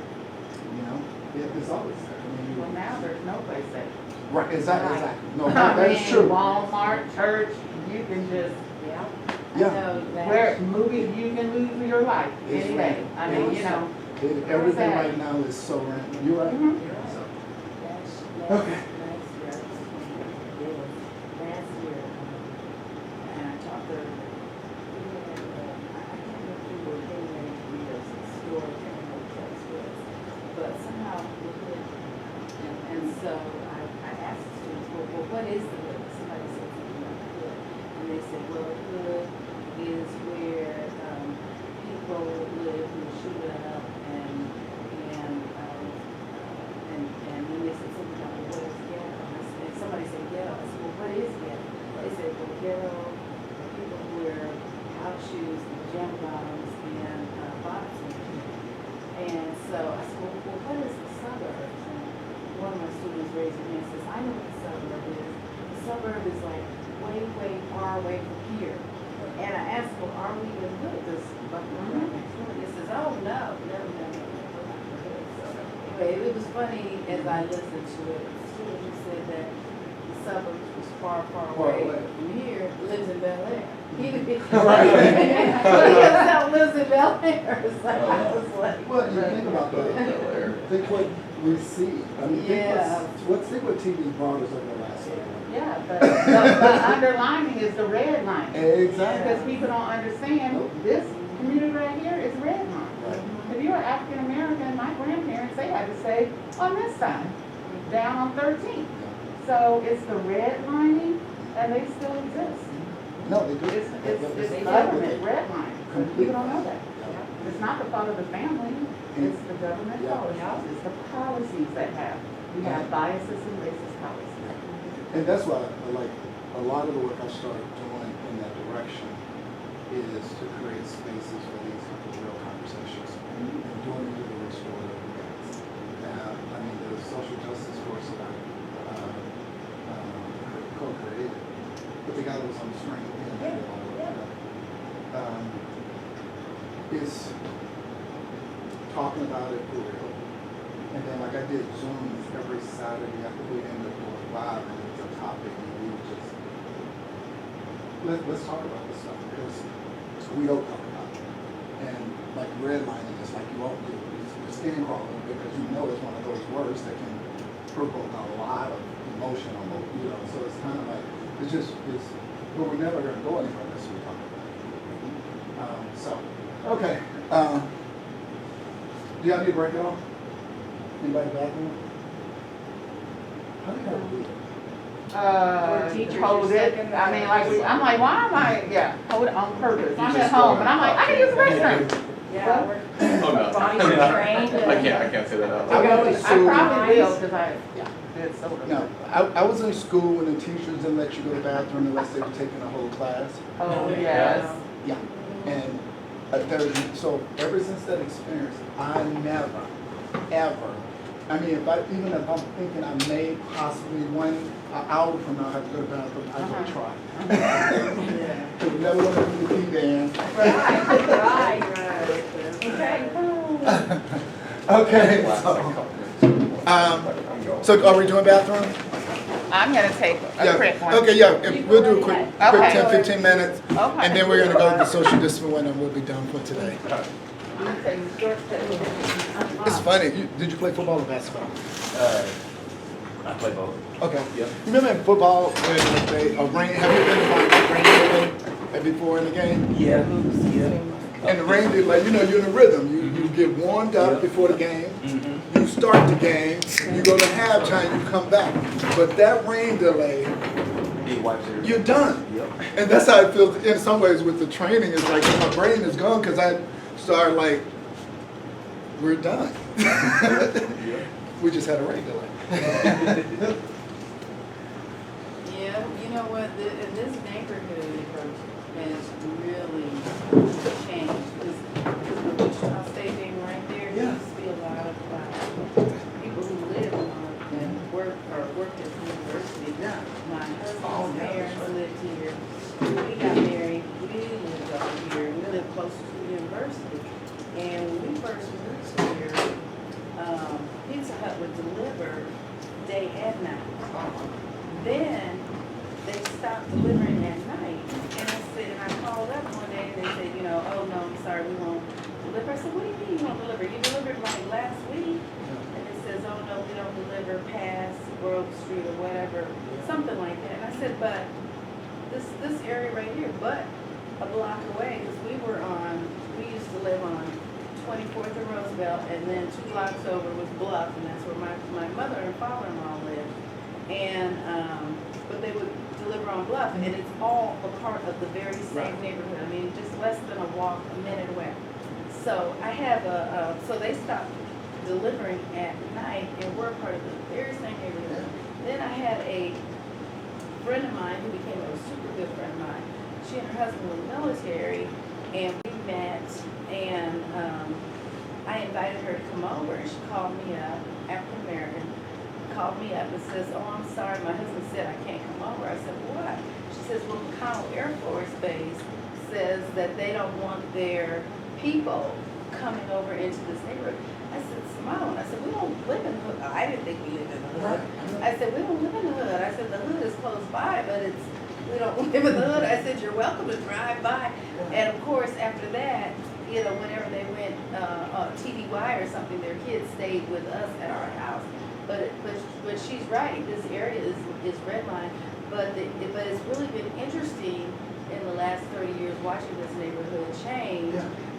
it's always there. I mean, well, now there's no place safe. Right, exactly. No, I that's mean, true. Walmart, church, you can just, Yeah. I know that. where movies, you can lose your life It's any right. day. I mean, Everything sad. right now is so random. You're right. Mhm. So, okay. Last year, and I talked to her, I can't remember who were getting the store, I can't remember what place it was, but somehow we did. And so I asked the students, well, what is the hood? Somebody said something about the hood. And they said, well, the hood is where people live who shoot up and suburb is like way, way far away from here. And I asked, well, are we in hood? This, he says, oh, no. So, anyway, it was funny as I listened to it. He said that the suburbs was far, far away from here, lives in Bel Air. He lives in Bel Air. So I was like, Well, you think about that. Think what we see. I mean, Yeah. think what TV brought us over the last year. Yeah, but the underlining is the red line. Exactly. Because people don't understand, this community right here is red line. If you were African American, my grandparents, they had to stay on this side, down on 13th. So it's the red lining, and they still exist. No, they do. It's government red line. People don't know that. It's not the fault of the family, it's the government policies, it's the policies that have. We have biases and racist policies. And that's why, like, a lot of the work I started doing in that direction is to create spaces for these type of real conversations and doing it through the restorative ways. Now, I mean, the social justice course that I co-created, but the guy that was on the screen, is talking about it for real. And then, like, I did Zooms every Saturday after we ended up live, and it was a topic, and we would just let's talk about this stuff because we don't talk about it. And like redlining is like you won't do it's skin crawling because you know it's one of those words that can provoke a lot of emotion on both, you know. So it's kind of like it's but we're never going to go anywhere unless we talk about it. So okay. Do y'all need a break at all? Anybody bathroom? How do you do it? Or teachers Hold are it. second I mean, like, I'm like, why am I, hold it on purpose. I'm at home, and I'm like, I can use the restroom. Yeah, we're Oh, no. bodies are trained. I can't say that out I loud. went to I school. probably will, because I did soda. No, I was in school when the teachers didn't let you go to the bathroom unless they were taking a whole class. Oh, yes. Yeah, and so ever since that experience, I never, ever, I mean, if I'm thinking I may possibly an hour from now have to go to the bathroom, I will try. Because we never want to do the pee dance. Okay. Okay, so are we doing bathroom? I'm gonna take a quick one. Okay, yeah, we'll do a quick Okay. 10, 15 minutes. Okay. And then we're gonna go to the social distancing one and we'll be done for today. It's funny, did you play football or basketball? I play both. Okay. Yep. You remember in football, when have you been to rain delay before in the game? Yeah. And the rain delay, you know, you're in a rhythm. You get warmed up before the game, you start the game, you go to halftime, you come back. But that rain delay, He wipes it. you're done. Yep. And that's how I feel in some ways with the training. It's like my brain is gone because I start like, we're done. We just had a rain delay. Yeah, you know what, in this neighborhood has really changed, because the Wichita State being right there, there used to be a lot of people who live and work at the university. Yeah. My husband's parents lived here, when we got married, we lived up here, we lived close to the university. And when we first moved here, Pizza Hut would deliver day and night. Then they stopped delivering at night. And I called up one day and they said, you know, oh no, I'm sorry, we won't deliver. I said, what do you mean you won't deliver? You delivered like last week. And it says, oh no, we don't deliver past Grove Street or whatever, something like that. And I said, but this area right here, but a block away, because we used to live on 24th and Roosevelt, and then 2 blocks over was Bluff, and that's where my mother and father-in-law lived. And but they would deliver on Bluff, and it's all a part of the very same neighborhood. I mean, just less than a walk, a minute away. So I have so they stopped delivering at night, and we're part of the very same neighborhood. Then I had a friend of mine who became a super good friend of mine. She and her husband were military, and we met, and I invited her to come over, and she called me up, African American, called me up and says, oh, I'm sorry, my husband said I can't come over. I said, what? She says, well, McConnell Air Force Base says that they don't want their people coming over into this neighborhood. I said, Simone, I said, we don't live in the hood. I didn't think we lived in the hood. I said, we don't live in the hood. I said, the hood is close by, but we don't live in the hood. I said, you're welcome to drive by. And of course, after that, you know, whenever they went TDY or something, their kids stayed with us at our house. But she's right. This area is redline. But it's really been interesting in the last 30 years watching this neighborhood change,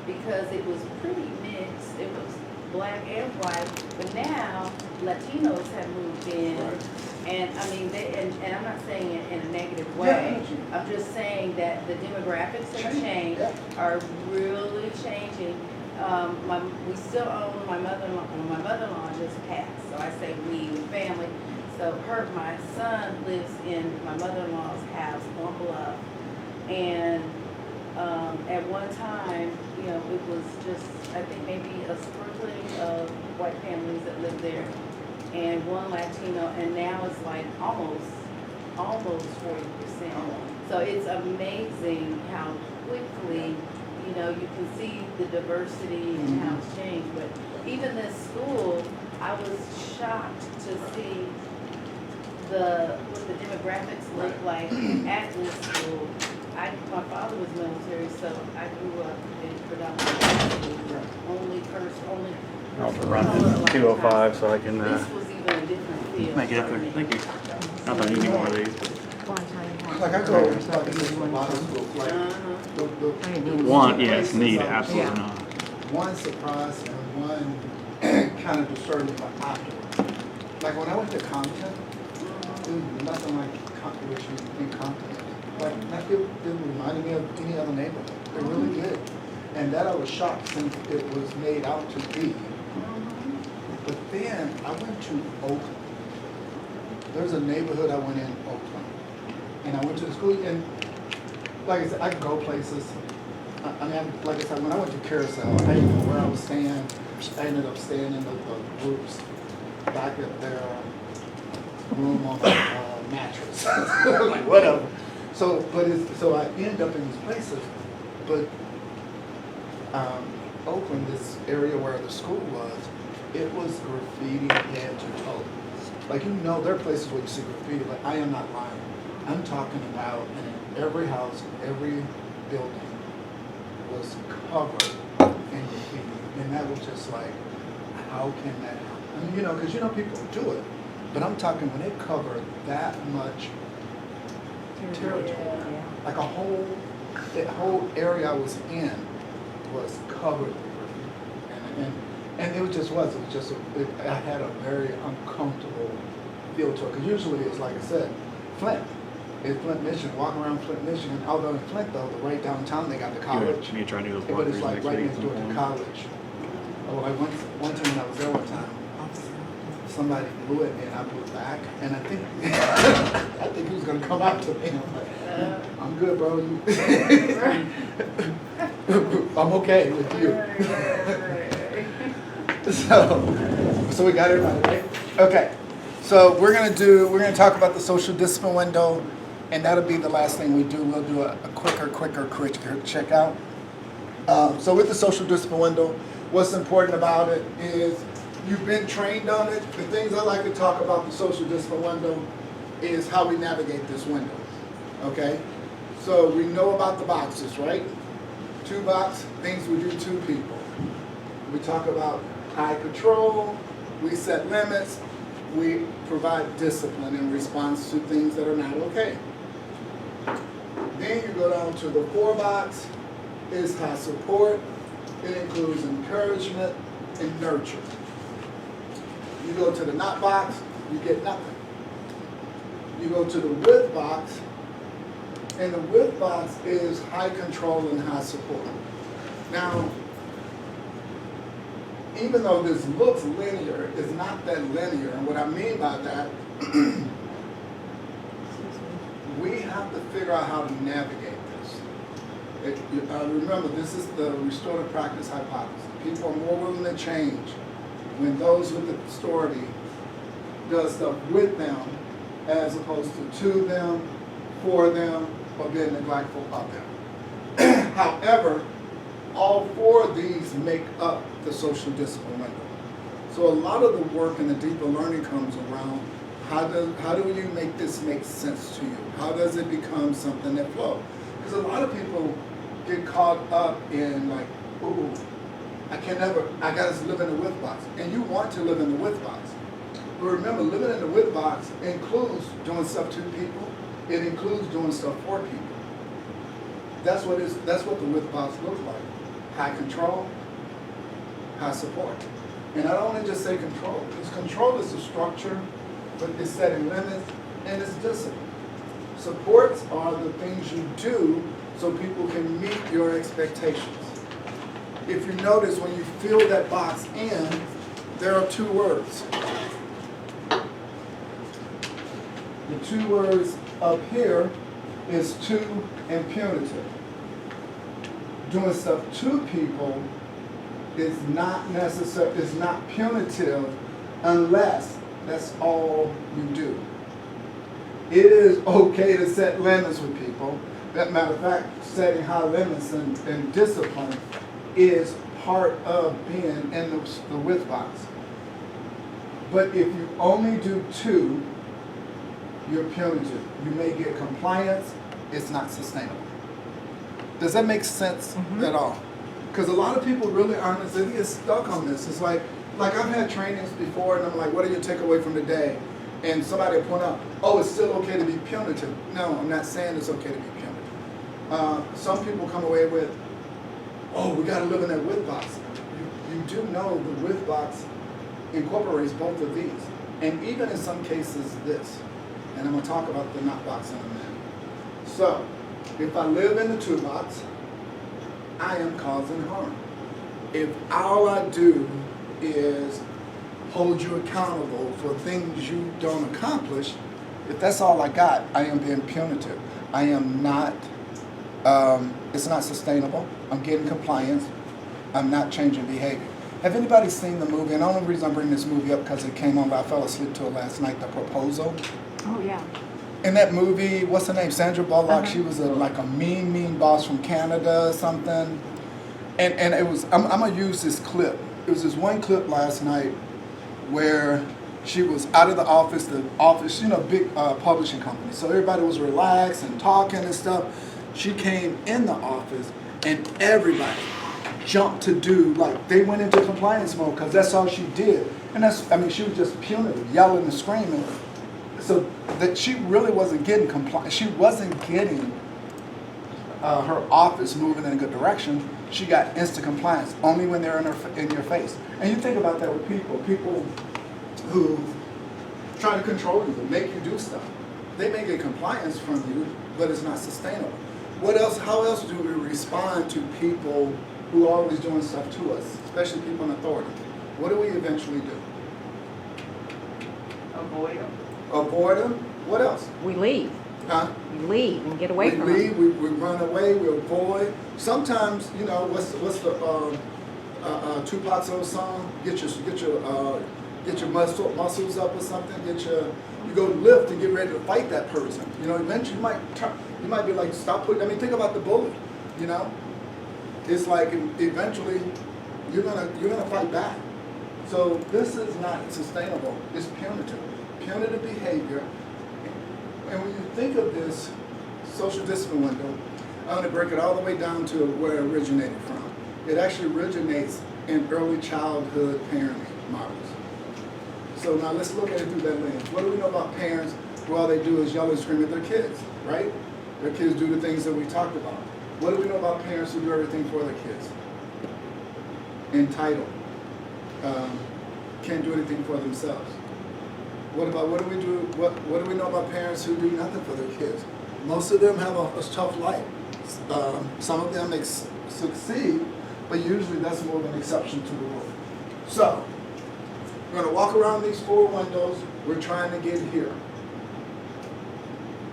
because it was pretty mixed. It was black and white, but now Latinos have moved in, and I mean, and I'm not saying it in a negative way. I'm just saying that the demographics have changed, are really changing. We still own my mother-in-law. My mother-in-law just passed, so I say we, the family. So my son lives in my mother-in-law's house on Bluff, and at one time, you know, it was just, I think maybe a sprinkling of white families that lived there and one Latino, and now it's like almost 40%. So it's amazing how quickly, you know, you can see the diversity and how it's changed. But even this school, I was shocked to see what the demographics look like at this school. My father was military, so I grew up in predominantly only. I'll run 205 so I can This was even a different feel. make it up there. Thank you. Not that I need any more of these. Like I go, like I said, a lot of schools, like One, yes, need, absolutely not. one surprise and one kind of disturbed me afterwards. Like when I went to Compton, it was nothing like what you think Compton is. Like, it reminded me of any other neighborhood. It really did. And that I was shocked since it was made out to be. But then I went to Oakland. There's a neighborhood I went in Oakland. And I went to the school, and like I said, I could go places. I mean, like I said, when I went to Carousel, I didn't know where I was staying. I ended up staying in the groups back at their room on the mattress. Like, whatever. So I end up in these places, but Oakland, this area where the school was, it was graffiti head to toe. Like, you know, there are places where you see graffiti, like, I am not lying. I'm talking about in every house, every building was covered in graffiti. And that was just like, how can that happen? I mean, you know, because you know people do it, but I'm talking when they cover that much territory, like that whole area I was in was covered with graffiti. And it just was I had a very uncomfortable feel to it, because usually it's like I said, Flint. It's Flint, Michigan, walking around Flint, Michigan. Although in Flint though, right downtown they got the college. Me trying to do those But it's walkthroughs like next right week. next door to college. Oh, like one time when I was there one time, somebody blew at me and I blew back, and I think he was gonna come out to me. I'm like, I'm good, bro. I'm okay with you. So we got everybody, right? Okay. So we're gonna talk about the social discipline window, and that'll be the last thing we do. We'll do a quicker checkout. So with the social discipline window, what's important about it is you've been trained on it. The things I like to talk about the social discipline window is how we navigate this window, okay? So we know about the boxes, right? 2 box, things we do to people. We talk about high control, we set limits, we provide discipline in response to things that are not okay. Then you go down to the 4 box, is high support. It includes encouragement and nurture. You go to the not box, you get nothing. You go to the with box, and the with box is high control and high support. Now, even though this looks linear, it's not that linear. And what I mean by that, we have to figure out how to navigate this. Remember, this is the restorative practice hypothesis. People are more willing to change when those with the authority does stuff with them as opposed to them, for them, or being neglectful of them. However, all four of these make up the social discipline window. So a lot of the work and the deeper learning comes around how do you make this make sense to you? How does it become something that flows? Because a lot of people get caught up in like, ooh, I gotta live in the with box. And you want to live in the with box. But remember, living in the with box includes doing stuff to people. It includes doing stuff for people. That's what the with box looks like. High control, high support. And I don't want to just say control, because control is the structure, but it's setting limits, and it's discipline. Supports are the things you do so people can meet your expectations. If you notice, when you fill that box in, there are two words. The two words up here is to and punitive. Doing stuff to people is not necessary, is not punitive unless that's all you do. It is okay to set limits with people. That matter of fact, setting high limits and discipline is part of being in the with box. But if you only do two, you're punitive. You may get compliance, it's not sustainable. Does that make sense at all? Because a lot of people really aren't, they get stuck on this. It's like I've had trainings before and I'm like, what do you take away from the day? And somebody will point out, oh, it's still okay to be punitive. No, I'm not saying it's okay to be punitive. Some people come away with, oh, we got to live in that with box. You do know the with box incorporates both of these. And even in some cases this. And I'm going to talk about the not box in a minute. So, if I live in the two box, I am causing harm. If all I do is hold you accountable for things you don't accomplish, if that's all I got, I am being punitive. I am not, it's not sustainable. I'm getting compliance. I'm not changing behavior. Have anybody seen the movie? And the only reason I bring this movie up because it came on, I fell asleep to it last night, The Proposal. Oh, yeah. In that movie, what's her name? Sandra Bullock. She was like a mean boss from Canada or something. And it was, I'm gonna use this clip. It was this one clip last night where she was out of the office, big publishing company. So everybody was relaxed and talking and stuff. She came in the office and everybody jumped to do, like they went into compliance mode because that's all she did. And she was just punitive, yelling and screaming. So that she really wasn't getting compliance. She wasn't getting her office moving in a good direction. She got instant compliance only when they're in your face. And you think about that with people who try to control you, make you do stuff. They may get compliance from you, but it's not sustainable. What else? How else do we respond to people who are always doing stuff to us, especially people in authority? What do we eventually do? Avoid them. Avoid them. What else? We leave. Huh? We leave and get away from We leave. them. We run away. We avoid. Sometimes, what's the Tupac's old song? Get your muscles up or something. You go lift and get ready to fight that person. Eventually you might be like, stop putting. Think about the bully. It's like eventually you're gonna fight back. So this is not sustainable. It's punitive behavior. And when you think of this social discipline window, I'm going to break it all the way down to where it originated from. It actually originates in early childhood parenting models. So now let's look at it through that lens. What do we know about parents who all they do is yell and scream at their kids, right? Their kids do the things that we talked about. What do we know about parents who do everything for their kids? Entitled. Can't do anything for themselves. What do we know about parents who do nothing for their kids? Most of them have a tough life. Some of them succeed, but usually that's more of an exception to the rule. So, we're going to walk around these four windows. We're trying to get here.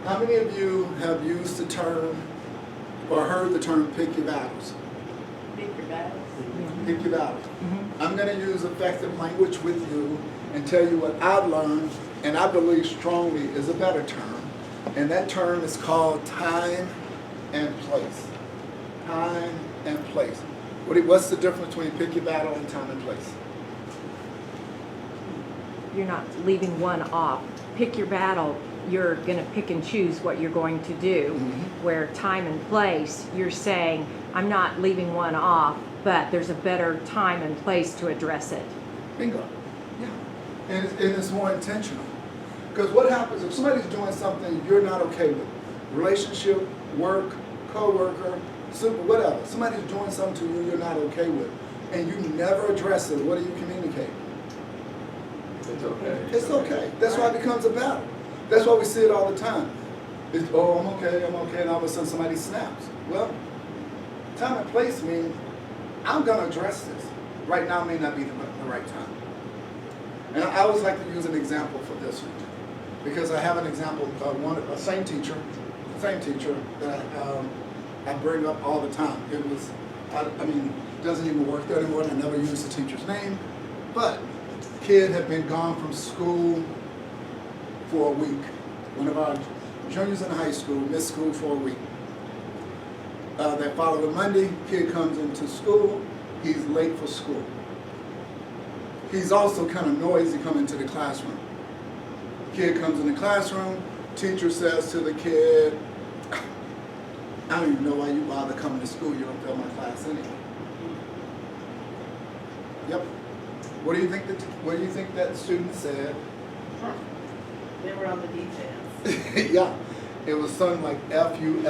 How many of you have used the term or heard the term pick your battles? Pick your battles. Pick your battles. I'm going to use effective language with you and tell you what I've learned and I believe strongly is a better term, and that term is called time and place. Time and place. What's the difference between pick your battle and time and place? You're not leaving one off. Pick your battle, you're gonna pick and choose what you're going to do. Where time and place, you're saying, I'm not leaving one off, but there's a better time and place to address it. Bingo. Yeah. And it's more intentional. Because what happens if somebody's doing something you're not okay with? Relationship, work, co-worker, super, whatever. Somebody's doing something to you you're not okay with. And you never address it. What do you communicate? It's okay. It's okay. That's why it becomes a battle. That's why we see it all the time. It's, oh, I'm okay, and all of a sudden somebody snaps. Well, time and place means I'm going to address this. Right now may not be the right time. And I always like to use an example for this one. Because I have an example of same teacher that I bring up all the time. It was, I mean, doesn't even work there anymore, and I never use the teacher's name. But kid had been gone from school for a week. One of our juniors in high school missed school for a week. That following Monday, kid comes into school. He's late for school. He's also kind of noisy coming to the classroom. Kid comes in the classroom. Teacher says to the kid, I don't even know why you bother coming to school. You don't fail my class anyway. Yep. What do you think that student said? They were on the details. Yeah. It was something like F you,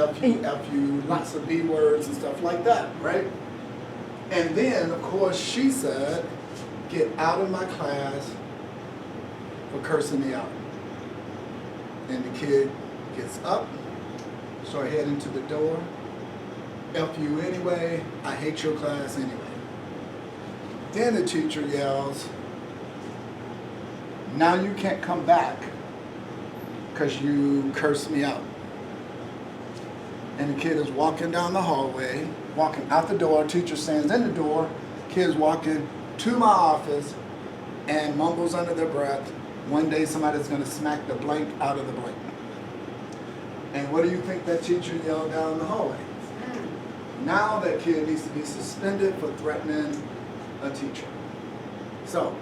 lots of B words and stuff like that, right? And then, of course, she said, get out of my class for cursing me out. And the kid gets up, starts heading to the door. F you anyway, I hate your class anyway. Then the teacher yells, now you can't come back because you cursed me out. And the kid is walking down the hallway, walking out the door, teacher stands in the door, kid's walking to my office and mumbles under their breath, one day somebody's going to smack the blank out of the blank. And what do you think that teacher yelled down the hallway? Now that kid needs to be suspended for threatening a teacher. So,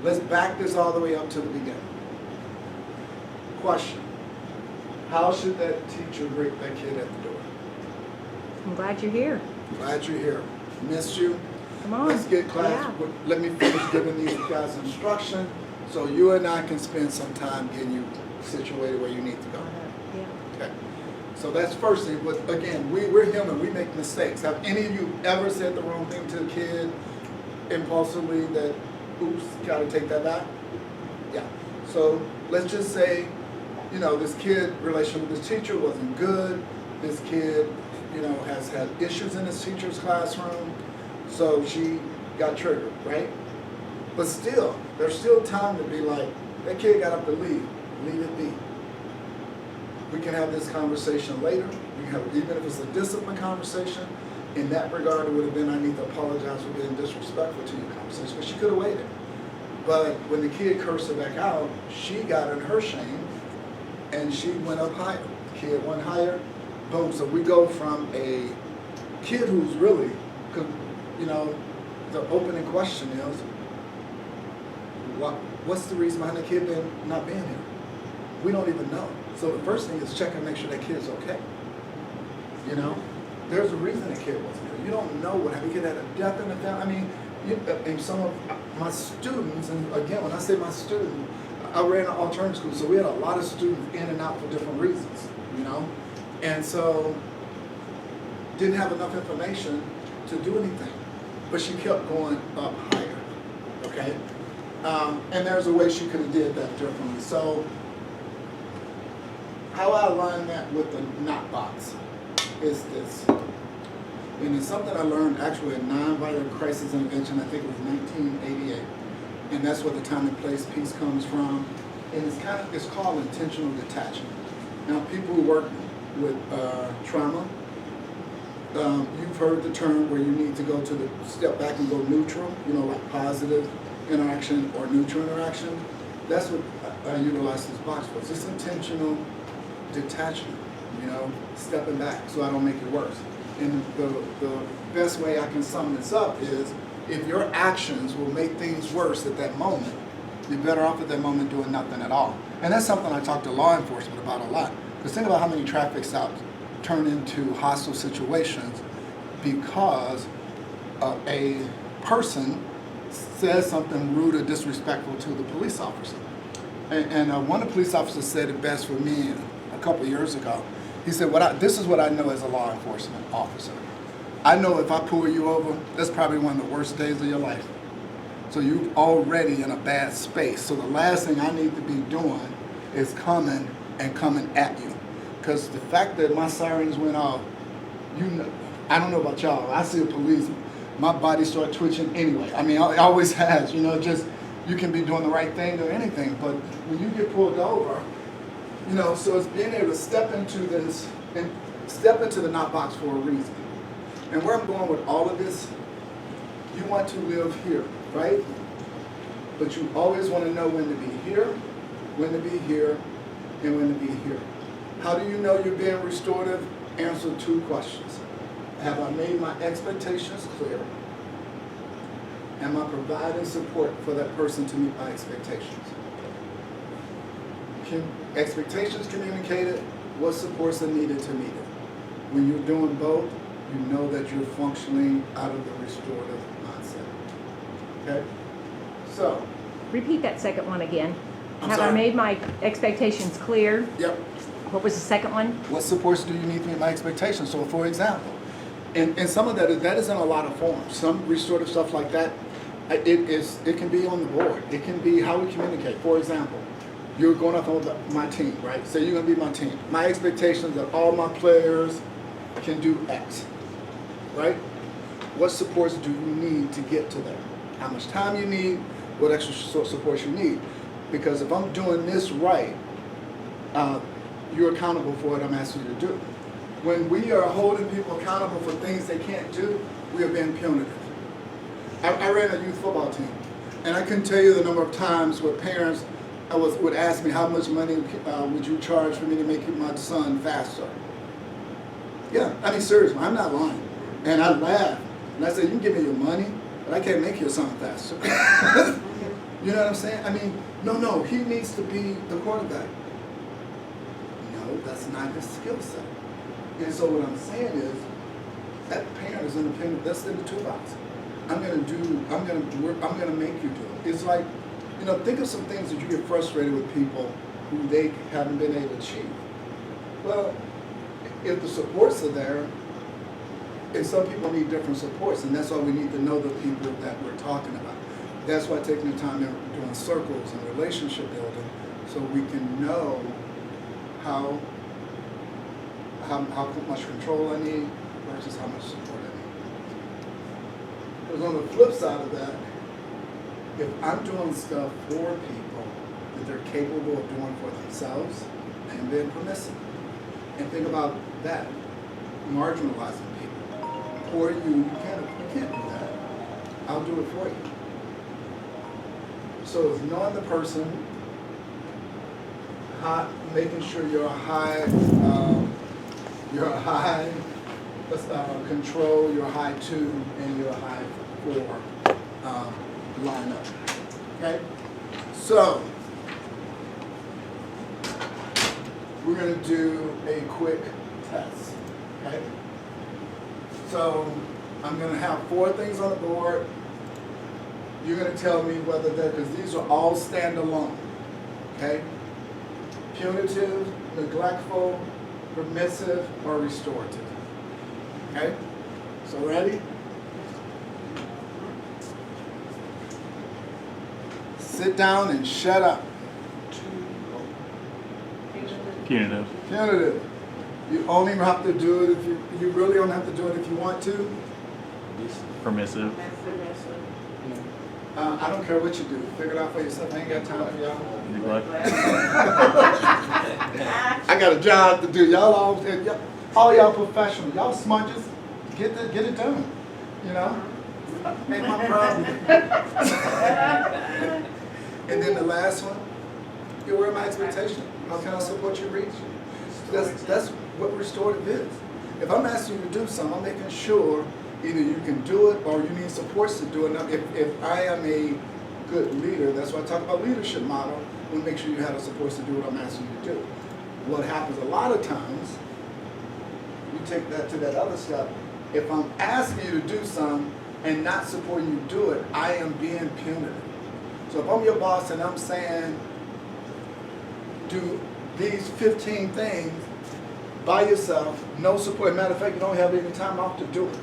let's back this all the way up to the beginning. Question. How should that teacher greet that kid at the door? I'm glad you're here. Glad you're here. Missed you. Come on. Let's get class. Yeah. Let me finish giving these guys instruction so you and I can spend some time getting you situated where you need to go. Yeah. Okay. So that's first thing. But again, we're human. We make mistakes. Have any of you ever said the wrong thing to a kid impulsively that, oops, gotta take that back? Yeah. So let's just say, you know, this kid relation with his teacher wasn't good. This kid, you know, has had issues in his teacher's classroom. So she got triggered, right? But still, there's still time to be like, that kid got up to leave. Leave it be. We can have this conversation later. We can have, even if it's a discipline conversation, in that regard, it would have been, I need to apologize for being disrespectful to your conversation, but she could have waited. But when the kid cursed her back out, she got in her shame, and she went up higher. The kid went higher, boom. So we go from a kid who's really, you know, the opening question is, what's the reason behind the kid not being here? We don't even know. So the first thing is check and make sure that kid's okay. You know? There's a reason the kid wasn't here. You don't know what happened. The kid had a death in the family. I mean, and some of my students, and again, when I say my student, I ran an alternative school, so we had a lot of students in and out for different reasons, you know? And so, didn't have enough information to do anything. But she kept going up higher, okay? And there's a way she could have did that differently. So, how I align that with the not box is this. And it's something I learned actually in nonviolent crisis intervention, I think it was 1988. And that's where the time and place piece comes from. And it's called intentional detachment. Now people who work with trauma, you've heard the term where you need to go to step back and go neutral, you know, like positive interaction or neutral interaction. That's what I utilize this box for. It's just intentional detachment, you know, stepping back so I don't make it worse. And the best way I can sum this up is if your actions will make things worse at that moment, you're better off at that moment doing nothing at all. And that's something I talk to law enforcement about a lot. Because think about how many traffic stops turn into hostile situations because a person says something rude or disrespectful to the police officer. And one of the police officers said it best for me a couple of years ago. He said, this is what I know as a law enforcement officer. I know if I pull you over, that's probably one of the worst days of your life. So you're already in a bad space. So the last thing I need to be doing is coming at you. Because the fact that my sirens went off, you know, I don't know about y'all, I see a policeman, my body start twitching anyway. I mean, it always has, you know, just, you can be doing the right thing or anything, but when you get pulled over, you know, so it's being able to step into this, and step into the not box for a reason. And where I'm going with all of this, you want to live here, right? But you always want to know when to be here, when to be here, and when to be here. How do you know you're being restorative? Answer 2 questions. Have I made my expectations clear? Am I providing support for that person to meet my expectations? Expectations communicated, what supports are needed to meet it? When you're doing both, you know that you're functioning out of the restorative mindset. Okay? So. Repeat that second one again. I'm Have sorry? I made my expectations clear? Yep. What was the second one? What supports do you need to meet my expectations? So for example, and some of that is in a lot of forms. Some restorative stuff like that, it can be on the board. It can be how we communicate. For example, you're going up on my team, right? Say you're gonna be my team. My expectations that all my players can do X, right? What supports do you need to get to there? How much time you need? What extra supports you need? Because if I'm doing this right, you're accountable for what I'm asking you to do. When we are holding people accountable for things they can't do, we are being punitive. I ran a youth football team, and I couldn't tell you the number of times where parents would ask me, how much money would you charge for me to make my son faster? Yeah, I mean, seriously, I'm not lying. And I laughed, and I said, you can give me your money, but I can't make your son faster. You know what I'm saying? I mean, no, he needs to be the quarterback. No, that's not his skill set. And so what I'm saying is, that parent is independent, that's in the toolbox. I'm gonna make you do it. It's like, you know, think of some things that you get frustrated with people who they haven't been able to achieve. Well, if the supports are there, and some people need different supports, and that's why we need to know the people that we're talking about. That's why taking the time and doing circles and relationship building, so we can know how much control I need versus how much support I need. Because on the flip side of that, if I'm doing stuff for people that they're capable of doing for themselves, I am being permissive. And think about that, marginalizing people. Or you can't do that. I'll do it for you. So it's knowing the person, making sure you're a high control, you're a high 2, and you're a high 4 lineup. Okay? So we're going to do a quick test. Okay? So I'm going to have 4 things on the board. You're going to tell me whether they're, because these are all standalone. Okay? Punitive, neglectful, permissive, or restorative. Okay? So ready? Sit down and shut up. Punitive. Punitive. You only have to do it if you really don't have to do it if you want to. Permissive. I don't care what you do. Figure it out for yourself. I ain't got time for y'all. Neglect. I got a job to do. All y'all professionals. Y'all smudges. Get it done. You know? Ain't my problem. And then the last one, You're aware of my expectation. How can I support you reach? That's what restorative is. If I'm asking you to do something, I'm making sure either you can do it or you need supports to do it. Now, if I am a good leader, that's why I talk about leadership model, we make sure you have the supports to do what I'm asking you to do. What happens a lot of times, you take that to that other step. If I'm asking you to do something and not supporting you do it, I am being punitive. So if I'm your boss and I'm saying, do these 15 things by yourself, no support. Matter of fact, you don't have any time off to do it.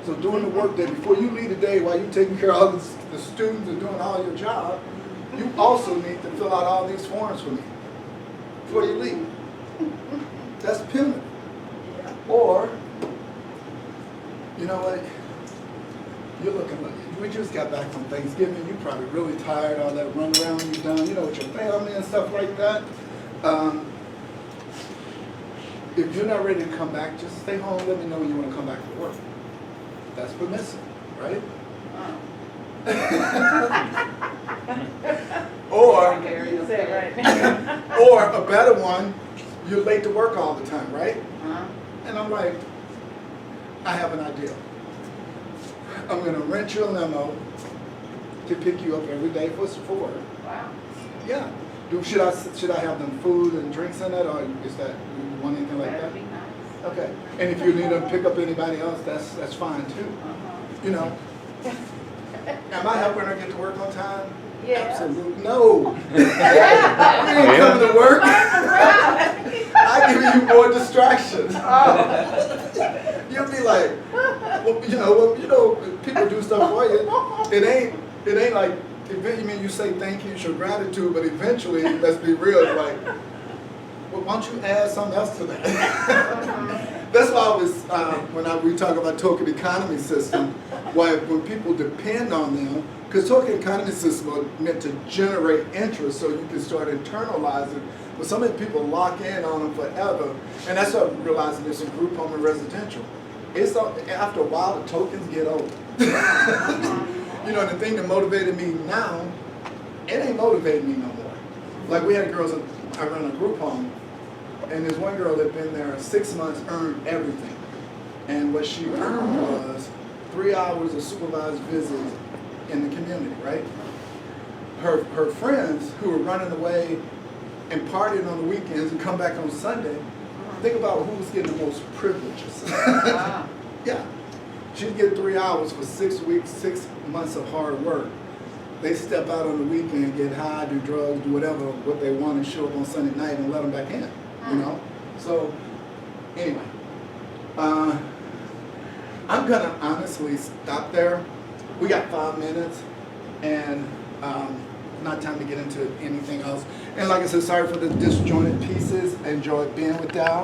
So during the work day, before you leave the day, while you're taking care of all the students and doing all your job, you also need to fill out all these forms for me before you leave. That's punitive. Or, you know what? You're looking like, we just got back from Thanksgiving, you're probably really tired, all that run around you've done, you know, with your family and stuff like that. If you're not ready to come back, just stay home, let me know when you want to come back to work. That's permissive, right? Or, You said right. or a better one, you're late to work all the time, right? And I'm like, I have an idea. I'm going to rent you a limo to pick you up every day for work. Wow. Yeah. Should I have them food and drinks in it, or is that, you want anything like that? That'd be nice. Okay. And if you need to pick up anybody else, that's fine too. You know. Am I helping her get to work on time? Yeah. Absolutely. No. You ain't coming to work. I give you more distractions. You'll be like, well, people do stuff for you. It ain't like, you say thank you, show gratitude, but eventually, let's be real, it's like, well, why don't you add something else to that? That's why I was, when we talk about token economy system, why when people depend on them, because token economy system are meant to generate interest so you can start internalizing, but so many people lock in on them forever, and that's what I'm realizing there's a group home and residential. It's after a while, the tokens get old. You know, the thing that motivated me now, it ain't motivating me no more. Like we had girls, I run a group home, and there's one girl that been there 6 months, earned everything. And what she earned was 3 hours of supervised visits in the community, right? Her friends who were running away and partying on the weekends and come back on Sunday, think about who was getting the most privileges. Wow. Yeah. She'd get 3 hours for 6 weeks, 6 months of hard work. They step out on the weekend, get high, do drugs, do whatever, what they want, and show up on Sunday night and let them back in, you know? So, anyway, I'm gonna honestly stop there. We got 5 minutes, and not time to get into anything else. And like I said, sorry for the disjointed pieces. I enjoyed being with Dal.